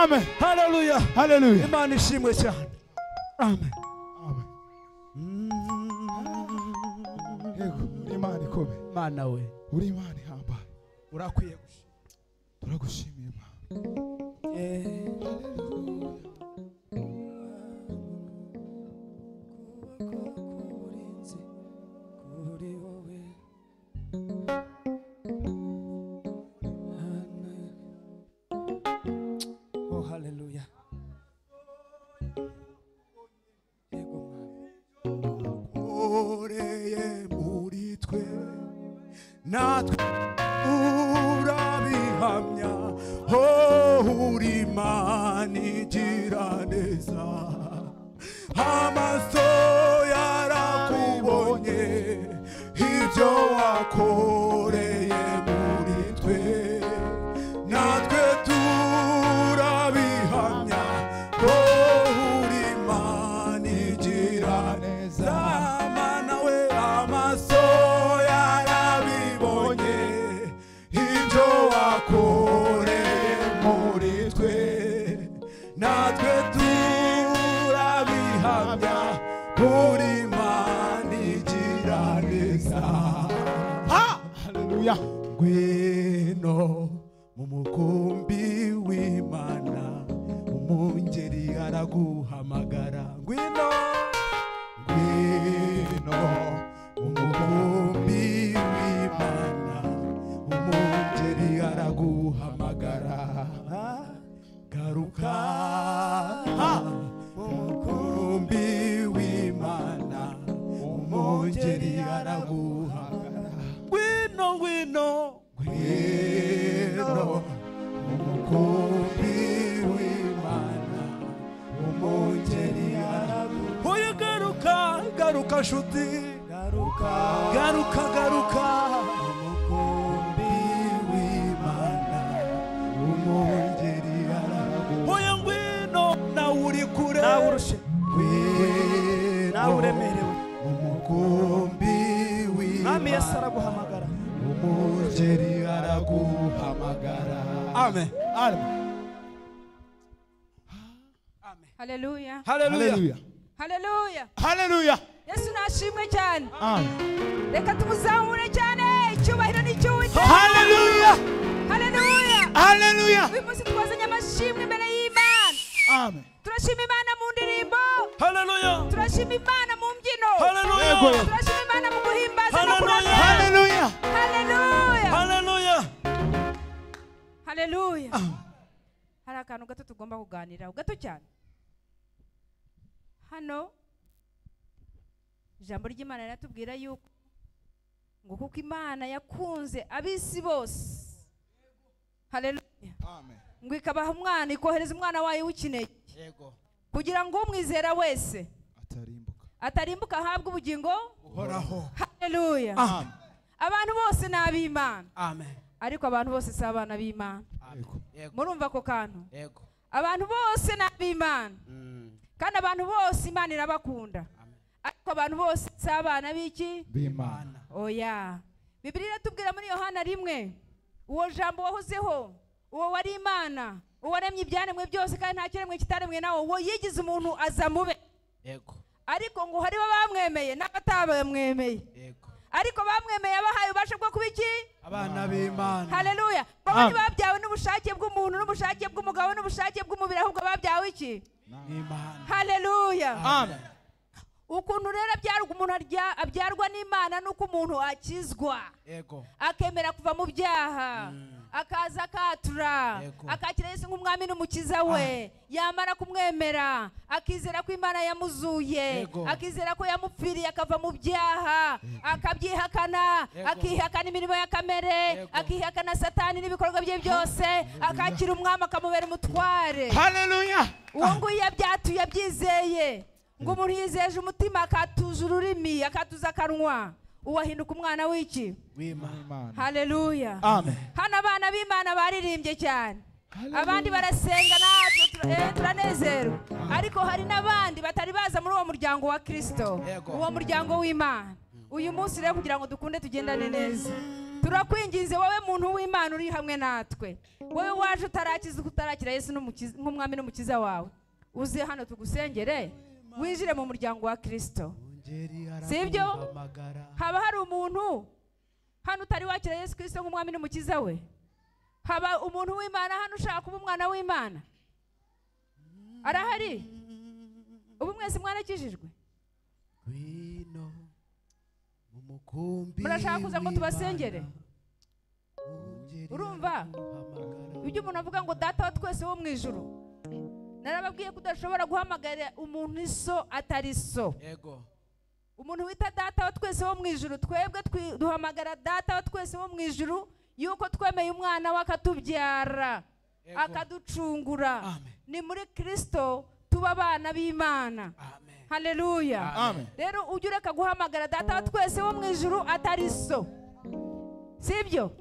Amen. haleluya Hallelujah. imana ishimwe cyane amen Amen. Yego, uri Imana ikomeye. mana we Uri Imana ihambaye. urakwiye Turagushimiye Imana. oh haleluya yego Oreye muri twe natwe urabihamya uri Imana igira neza amaso yarakubonye ibyo wakoreye muri twe natwe turabihamya uri Imana igira neza mana we amaso yarabibonye ibyo wakoreye muri twe natwe turabihamya uri Imana igira neza. Haleluya. Ngwino mu mukumbi w'Imana umungeri araguhamagara ngwino ngwino mu mukumbi w'Imana umungeri araguhamagara garuka mu mukumbi w'Imana umungeri araguhamagara ngwino ngwino ngwino mu mukumbi w'Imana umungeri araguhamagara oya garuka garuka nshuti garuka garuka garuka mu mukumbi w'Imana umungeri araguhamagara oya ngwino nawe uri kure nawe urushe ngwino nawe uremerewe mu mukumbi mwami yesu w'Imana araguhamagara umungeri araguhamagara. amen Amen. haleluya haleluya haleluya Hallelujah. yesu nashimwe cyane Amen. reka tumuzamure cyane icyubahiro ni icy'uwiteka Hallelujah. haleluya Hallelujah. uyu munsi twazanye amashimwe imbere y'imana Amen. turashima imana mu ndirimbo haleluya turashima imana mu mbyino haleluya turashima imana mu guhimbaza no Hallelujah. kuramya Hallelujah. haleluya haleluya haleluya hari akantu gato tugomba kuganiraho gato cyane hano ijambo ry'imana riratubwira yuko ngo kuko imana yakunze ab'isi bose haleluya Amen. ngo ikabaha umwana ikohereza umwana wayo w'ikinege Yego. kugira ngo umwizera wese Atarimbuka. atarimbuka ahabwe ubugingo Uhoraho. haleluya Amen. abantu bose ni ab'imana amen ariko abantu bose si abana b'imana Yego. murumva ako kantu yego abantu bose ni ab'imana kandi abantu bose imana irabakunda ariko abantu bose si abana b'iki B'Imana. oya bibiliya iratubwira muri yohana 1 uwo jambo wahozeho uwo wari imana uwo waremye ibyaremwe byose kandi nta kiremwe kitaremwe nawe uwo yigize umuntu aza mube yego ariko ngo hariho bamwemeye n'abatabamwemeye yego ariko bamwemeye abahaye ububasha bwo kuba iki abana b'Imana haleluya bamwe babyawe n'ubushake bw'umuntu n'ubushake bw'umugabo n'ubushake bw'umubiri ahubwo babyawe iki Imana haleluya Amen. ukuntu rero umuntu abyarwa n'imana nuko umuntu akizwa yego akemera kuva mu byaha akaza akatura Yego. akakira Yesu nk'umwami n'umukiza we yamara kumwemera akizera ko imana yamuzuye Yego. akizera ko yamupfiriye akava mu byaha akabyihakana Yego. akihakana imirimo ya kamere Yego. akihakana satani n'ibikorwa bye byose akakira umwami akamubera umutware Hallelujah. uwo nguyu yabyatuye abyizeye ngo umuntu yizeje umutima akatuza ururimi akatuza akanwa uwahinduka umwana w'iki w'Imana haleluya Amen. hano abana b'imana baririmbye cyane abandi barasenga natwe turanezerwa ariko hari n'abandi batari baza muri uwo muryango wa Kristo Yego. uwo muryango w'Imana uyu munsi rero kugira ngo dukunde tugendane neza turakwinginze wowe muntu muntu w'Imana uri hamwe natwe, wowe waje utarakira Yesu nk'umwami n'umukiza wawe, uze hano tugusengere winjire mu muryango wa Kristo. Sibyo? Haba hari umuntu hano utari wakira Yesu Kristo nk'umwami n'umukiza we? Haba umuntu w'Imana hano ushaka kuba umwana w'Imana? Arahari? Ubu mwese mwarakijijwe? Murashaka kuza ngo tubasengere? Urumva ibyo umuntu avuga ngo data wa twese wo mu ijuru? Narababwiye ko udashobora guhamagara umuntu iso atari so. Yego. Umuntu wita data wa twese wo mu ijuru, twebwe duhamagara data wa twese wo mu ijuru yuko twemeye umwana we akatubyara akaducungura. Ni muri Kristo tuba abana b'Imana. Haleluya. Rero ujye ureka guhamagara data wa twese wo mu ijuru atari so. Sibyo?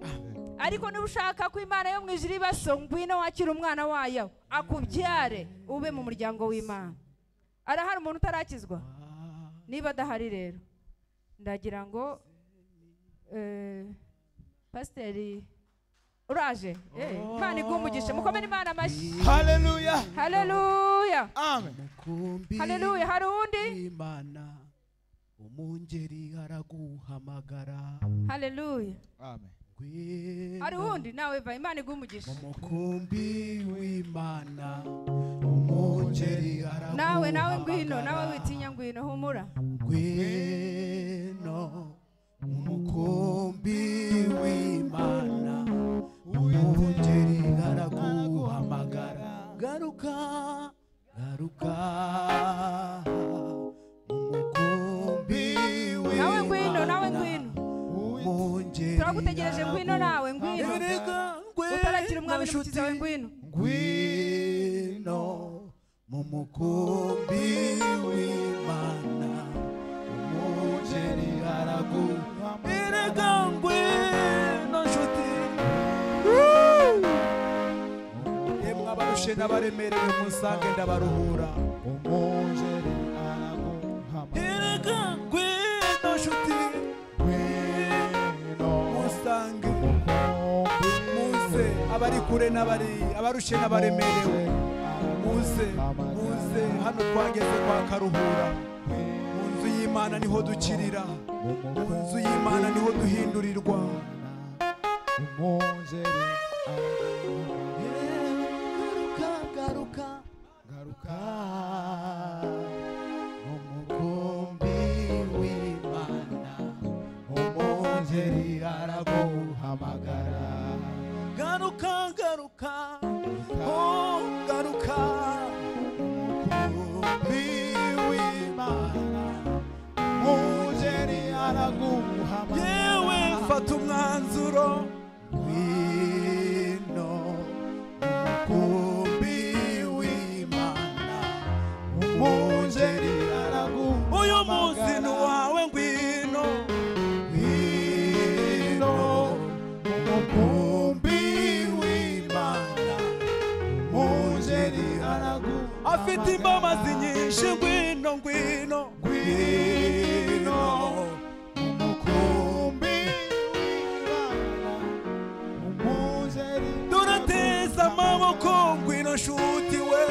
Ariko niba ushaka ko Imana yo mu ijuru iba so, ngwino wakira umwana wayo akubyare ube mu muryango w'Imana. Arahari umuntu utarakizwa? Niba adahari rero ndagira ngo Pasiteri uraje? Imana igumugisha, mukomere Imana amashyi. Haleluya. Haleluya. Amen. Haleluya. Hari undi? Imana umungeri araguhamagara. Haleluya. Amen. Hari undi? Nawe va, Imana igumugisha. Umukumbi w'Imana umungeri araguhamagara. Nawe ngwino, nawe witinya ngwino, humura. Ngwino umukumbi w'Imana umungeri araguhamagara. Garuka, garuka umukumbi w'Imana. Nawe ngwino, nawe ngwino. Turagutegereje, ngwino nawe, ngwino. Utarakira umwami n'umukiza wawe, ngwino. Ngwino mu mukumbi w'Imana umungeri araguhamagara. Ngwino nshuti. Yemwe abarushe n'abaremerewe musange ndabaruhura. Umungeri araguhamagara. Ngwino nshuti. Musange muze abari kure n'abari abarushe n'abaremerewe, muze hano twageze kwa Karuhura. Mu nzu y'Imana niho dukirira, mu nzu y'Imana niho duhindurirwa. Garuka, garuka umukumbi w'Imana umungeri araguhamagara. Garuka, garuka, oh garuka umukumbi w'Imana umungeri araguhamagara. Yewe fata umwanzuro. Ngwino umukumbi w'Imana umungeri araguhamagara. Uyu munsi ni wawe, ngwino. Ngwino umukumbi w'Imana umungeri araguhamagara. Afite imbabazi nyinshi, ngwino, ngwino, ngwino umukumbi w'Imana umungeri. Durateza amaboko, ngwino nshuti we.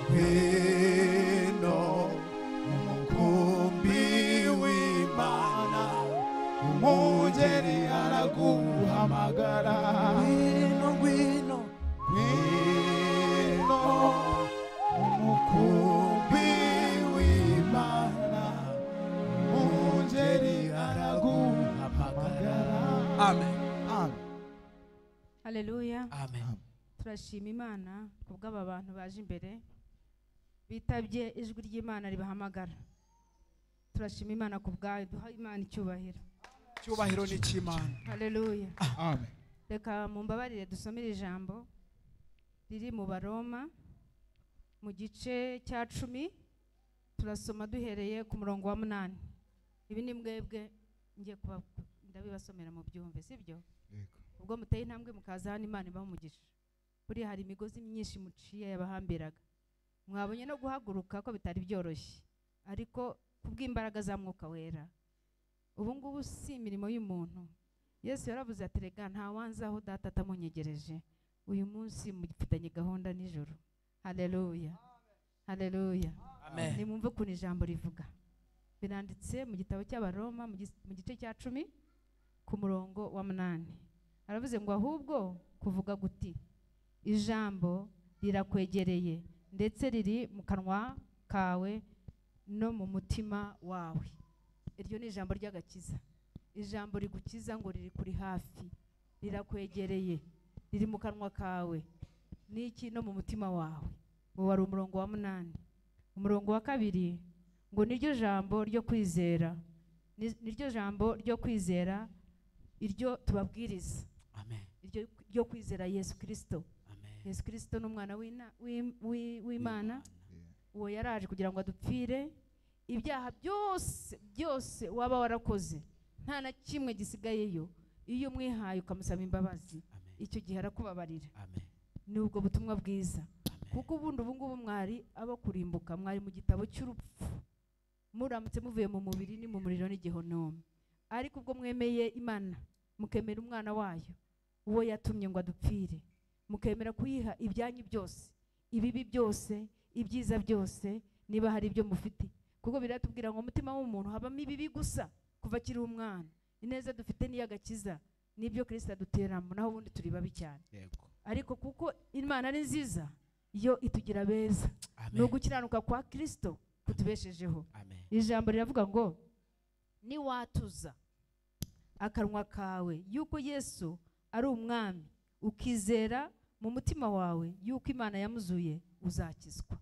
Ngwino umukumbi w'Imana umungeri araguhamagara. Ngwino, ngwino, ngwino umukumbi w'Imana umungeri araguhamagara. Amen. Amen. Haleluya. Amen. Turashima Imana kubw'aba bantu baje imbere bitabye ijwi ry'Imana ribahamagara. Turashima Imana kubwayo, duha Imana icyubahiro. Cyubahiro ni cy'Imana. Haleluya. Amen. Reka mumbabarire dusomere ijambo riri mu Baroma mu gice cya 10, turasoma duhereye ku murongo wa 8. Ibi ni mwebwe ngiye ndabibasomera mu byumve, sibyo? Ubwo muteye intambwe mukaza hano, Imana ibaha umugisha. Buri hari imigozi myinshi muciye yabahambiraga, mwabonye no guhaguruka ko bitari byoroshye, ariko kubw'imbaraga za Mwuka Wera ubu ngubu si imirimo y'umuntu, Yesu yaravuze ati rega nta wanzaho data atamunyegereje. Uyu munsi mugifitanye gahunda nijoro. Haleluya. Haleluya. Amen. Nimumve ukuntu ijambo rivuga. Biranditse mu gitabo cy'Abaroma mu gice cya 10 ku murongo wa 8. Aravuze ngo ahubwo kuvuga guti ijambo rirakwegereye ndetse riri mu kanwa kawe no mu mutima wawe. Iryo ni ijambo ry'agakiza. Ijambo rigukiza ngo riri kuri hafi, rirakwegereye, riri mu kanwa kawe n'iki no mu mutima wawe. Uwo wari umurongo wa 8. Umurongo wa 2 ngo niryo jambo ryo kwizera, niryo jambo ryo kwizera iryo tubabwiriza. Amen. Iryo ryo kwizera Yesu Kristo. Amen. Yesu Kristo n'umwana w'Imana, uwo yaraje kugira ngo adupfire ibyaha byose waba warakoze, nta na kimwe gisigayeyo. Iyo umwihaye ukamusaba imbabazi, icyo gihe arakubabarira. Nubwo butumwa bwiza, kuko ubundi ubungubu mwari abo kurimbuka, mwari mu gitabo cy'urupfu, muramutse muvuye mu mubiri ni mu muriro n'igihonome. Ariko ubwo mwemeye Imana, mukemera umwana wayo, uwo yatumye ngo adupfire, mukemera kuyiha ibyanyu byose, ibibi byose, ibyiza byose, niba hari ibyo mufite. Kuko biratubwira ngo umutima w'umuntu habamo ibibi gusa kuva akiri umwana. Ineza dufite ni y'agakiza, nibyo Kristo aduteramo, naho ubundi turi babi cyane. Ariko kuko Imana ari nziza, yo itugira beza. No gukiranuka kwa Kristo kutubeshejeho. Ijambo riravuga ngo niwatuza akanwa kawe yuko Yesu ari umwami, ukizera mu mutima wawe yuko Imana yamuzuye, uzakizwa.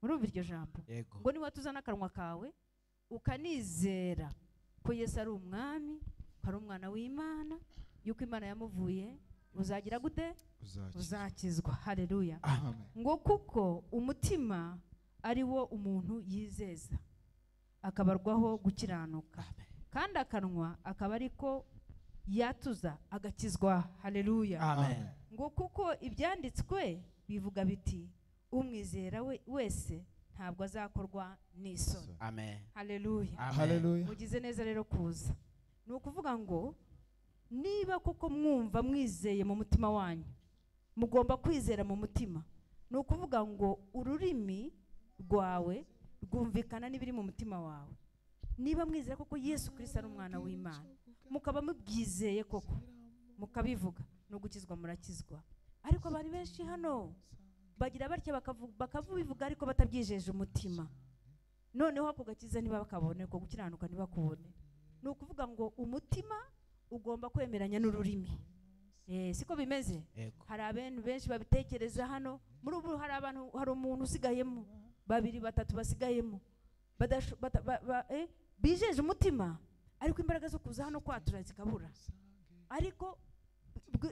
Murumva iryo jambo? Ngo niwatuza n'akanwa kawe ukanizera ko Yesu ari umwami, ko ari umwana w'Imana, yuko Imana yamuvuye, uzagira gute? Uzakizwa. Haleluya. Ngo kuko umutima ari wo umuntu yizeza akabarwaho gukiranuka, kandi akanwa akaba ariko yatuza agakizwa. Haleluya. Ngo kuko ibyanditswe bivuga biti umwizera wese ntabwo azakorwa n'isoni. Haleluya. Mugize neza rero kuza. Ni ukuvuga ngo niba kuko mwumva mwizeye mu mutima wanyu, mugomba kwizera mu mutima. Ni ukuvuga ngo ururimi rwawe rwumvikana n'ibiri mu mutima wawe. Niba mwizera koko Yesu Kristo ari umwana w'Imana, mukaba mubyizeye koko, mukabivuga, no gukizwa murakizwa. Ariko abantu benshi hano bagira batya bakavuga ariko batabyijeje umutima. Noneho ako gakiza niba bakabone, ko gukiranuka niba kubone. Ni ukuvuga ngo umutima ugomba kwemeranya n'ururimi. Siko bimeze? Hari abantu benshi babitekereza hano, muri ubu hari umuntu usigayemo, 2 3 basigayemo, bijeje umutima, ariko imbaraga zo kuza hano kwatura zikabura. Ariko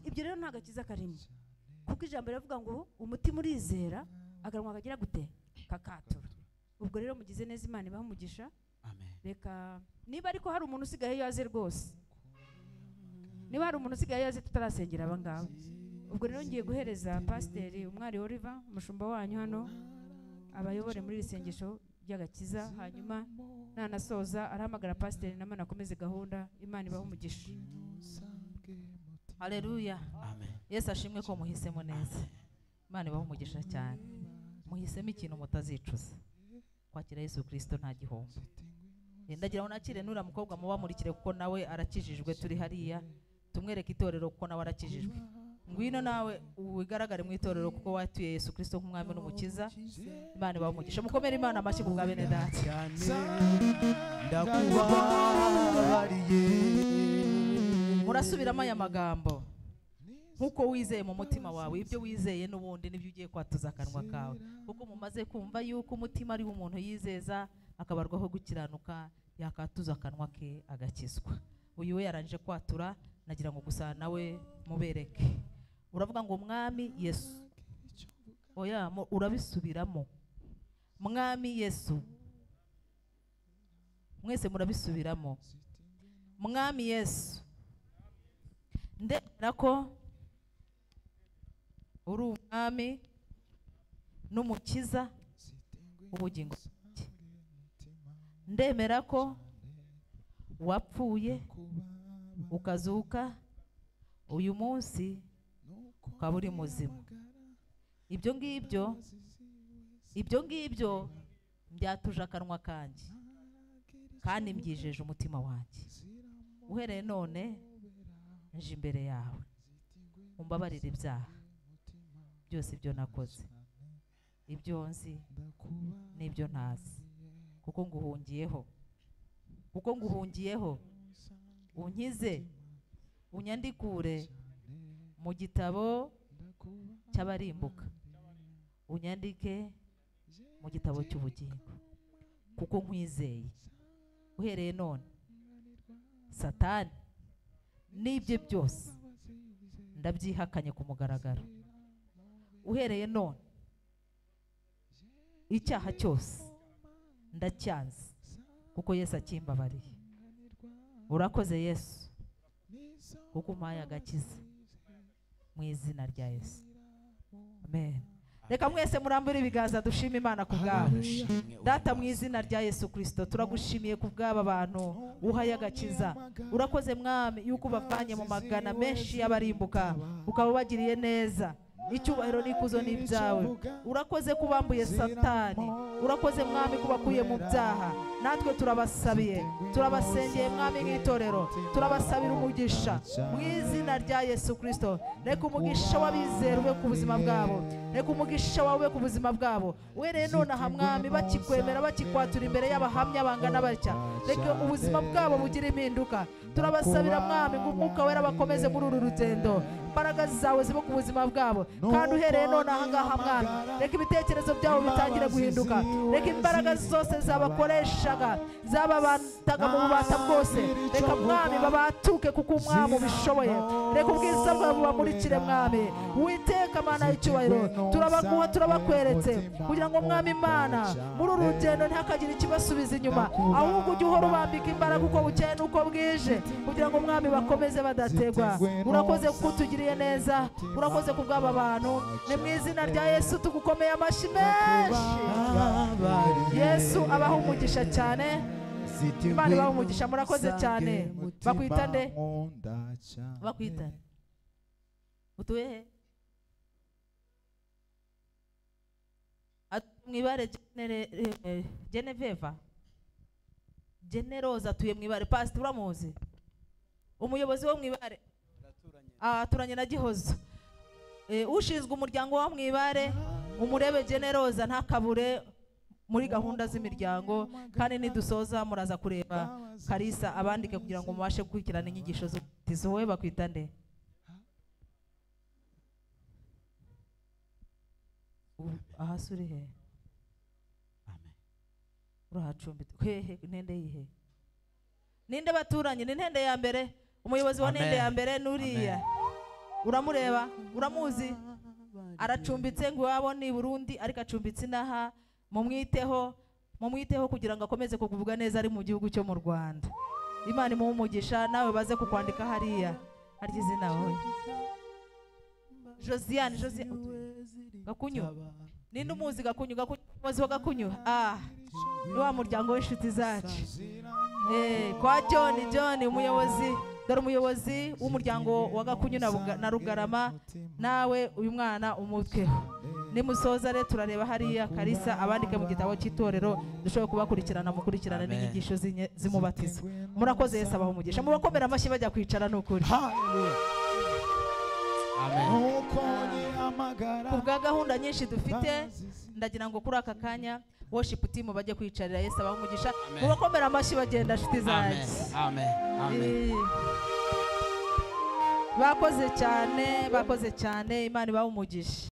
ibyo rero nta gakiza karimo, kuko ijambo riravuga ngo umutima urizera, akanwa kagira gute? Kakatura. Ubwo rero mugize neza, Imana ibaha umugisha. Reka niba ariko hari umuntu usigaye yaze rwose, niba hari umuntu usigaye yaze tutarasengera abangaba, ubwo rero ngiye guhereza Pasiteri Umwari Oliver, umushumba wanyu hano, abayobore muri isengesho ry'agakiza. Hanyuma nanasoza arahamagara Pasiteri namwe nakomeze gahunda. Imana ibaha umugisha. Haleluya. Yesu ashimwe ko muhisemo neza. Imana ibaha umugisha cyane. Muhisemo ikintu mutazicuza. Kwakira Yesu Kristo nta gihombo. Ndagira ngo nakire nura mukobwa muba murikire, kuko nawe arakijijwe. Turi hariya tumwereke itorero kuko nawe arakijijwe. Ngwino nawe uwigaragare mu itorero kuko watuye Yesu Kristo nk'umwami n'umukiza. Imana ibaha umugisha. Mukomere Imana amashyi ku bwa bene data. Murasubiramo aya magambo nkuko wizeye mu mutima wawe. Ibyo wizeye n'ubundi nibyo ugiye kwatuza akanwa kawe, kuko mumaze kumva yuko umutima ari umuntu yizeza akabarwaho gukiranuka, yakatuza akanwa ke agakizwa. Uyu we yarangije kwatura, nagira ngo gusa nawe mubereke. Uravuga ngo mwami Yesu. Oya, urabisubiramo. Mwami Yesu. Mwese murabisubiramo. Mwami Yesu, ndemera ko uri umwami n'umukiza ubugingo. Ndemera ko wapfuye ukazuka uyu munsi ukaba uri muzima. Ibyo ngibyo byatuje akanwa kanjye kandi mbyijeje umutima wanjye. Uhereye none nje imbere yawe, umbabarire ibyaha byose ibyo nakoze, ibyo nzi n'ibyo ntazi, kuko nguhungiyeho unkize, unyandikure mu gitabo cy'abarimbuka, unyandike mu gitabo cy'ubugingo, kuko nkwizeye. Uhereye none Satani n'ibye byose ndabyihakanye ku mugaragaro. Uhereye none icyaha cyose ndacyanze, kuko Yesu akimbabariye. Urakoze Yesu, kuko umpaye agakiza mu izina rya Yesu. Amen. Reka mwese murambure ibiganza dushime Imana ku bwabo. Data, mu izina rya Yesu Kristo turagushimiye ku bw'aba bantu uhaye agakiza. Urakoze Mwami yuko ubavanye mu magana menshi y'abarimbuka ukaba ubagiriye neza. Icyubahiro n'ikuzo ni ibyawe. Urakoze kubambuye Satani, urakoze Mwami kubakuye mu byaha. Natwe turabasabiye, turabasengeye Mwami nk'itorero, turabasabira umugisha mu izina rya Yesu Kristo. Reka umugisha w'abizera ube ku buzima bwabo, reka umugisha wawe ku buzima bwabo. Uhereye none aha Mwami bakikwemera, bakikwatura imbere y'abahamya bangana batya, reka ubuzima bwabo bugire impinduka. Turabasabira Mwami ngo Umwuka Wera bakomeze muri uru rugendo, imbaraga zawe zibe ku buzima bwabo. Kandi uhereye none aha ngaha Mwami, reka ibitekerezo byabo bitangire guhinduka, reka imbaraga zose zabakoreshaga zababantaga mu bubata bwose, reka Mwami babatuke kuko Umwami ubishoboye. Reka ubwiza bwawe bubamurikire Mwami. Uwiteka Mana y'icyubahiro, turabaguha turabakweretse kugira ngo Mwami Imana muri uru rugendo ntihakagire ikibasubiza inyuma, ahubwo ujye uhora ubambika imbaraga uko bukeye n'uko bwije, kugira ngo Mwami bakomeze badategwa. Urakoze kuko utugiriye neza, urakoze ku bw'aba bantu. Ni mu izina rya Yesu tugukomeye amashyi menshi. Yesu abaho umugisha cyane, Imana ibaho umugisha. Murakoze cyane. Bakwita nde? Bakwita utuye he? Mwibare Geneveva Generoza atuye Mwibare. Pastor uramuzi? Umuyobozi wo Mwibare aturanye na Gihozo. Ushinzwe umuryango wa Mwibare umurebe Generoza ntakabure muri gahunda z'imiryango. Kandi nidusoza muraza kureba Kalisa abandike kugira ngo mubashe gukurikirana inyigisho z'ubutizo. Wowe bakwita nde? Aha suri he? Urahacumbitse hehe? Ntende yihe? Ninde baturanye? Ni ntende ya mbere? Umuyobozi wa ntende ya mbere nuriya. Uramureba? Uramuzi? Aracumbitse ngo iwabo ni Burundi ariko acumbitse inaha. Mumwiteho kugira ngo akomeze kukuvuga neza ari mu gihugu cyo mu Rwanda. Imana imuhe umugisha. Nawe baze kukwandika hariya harya izina wowe. Josiane Gakunyu. Ninde umuzi Gakunyu? Umuzi wa Gakunyu? Ni wa muryango w'inshuti zacu. Kwa John umuyobozi, dore umuyobozi w'umuryango wa Gakunyu na Rugarama. Nawe uyu mwana umutweho. Nimusoza rero turareba hariya Kalisa abandike mu gitabo cy'itorero, dushobora kubakurikirana mukurikirana n'inyigisho z'umubatizo. Murakoze. Yesu abaho umugisha. Mubakomera amashyi bajya kwicara n'ukuri. Ku bwa gahunda nyinshi dufite, ndagira ngo kuri aka kanya worship team bajye kwicarira. Yesu abaho umugisha. Mubakomera amashyi bagenda nshuti zanjye. Bakoze cyane, Imana ibahe umugisha.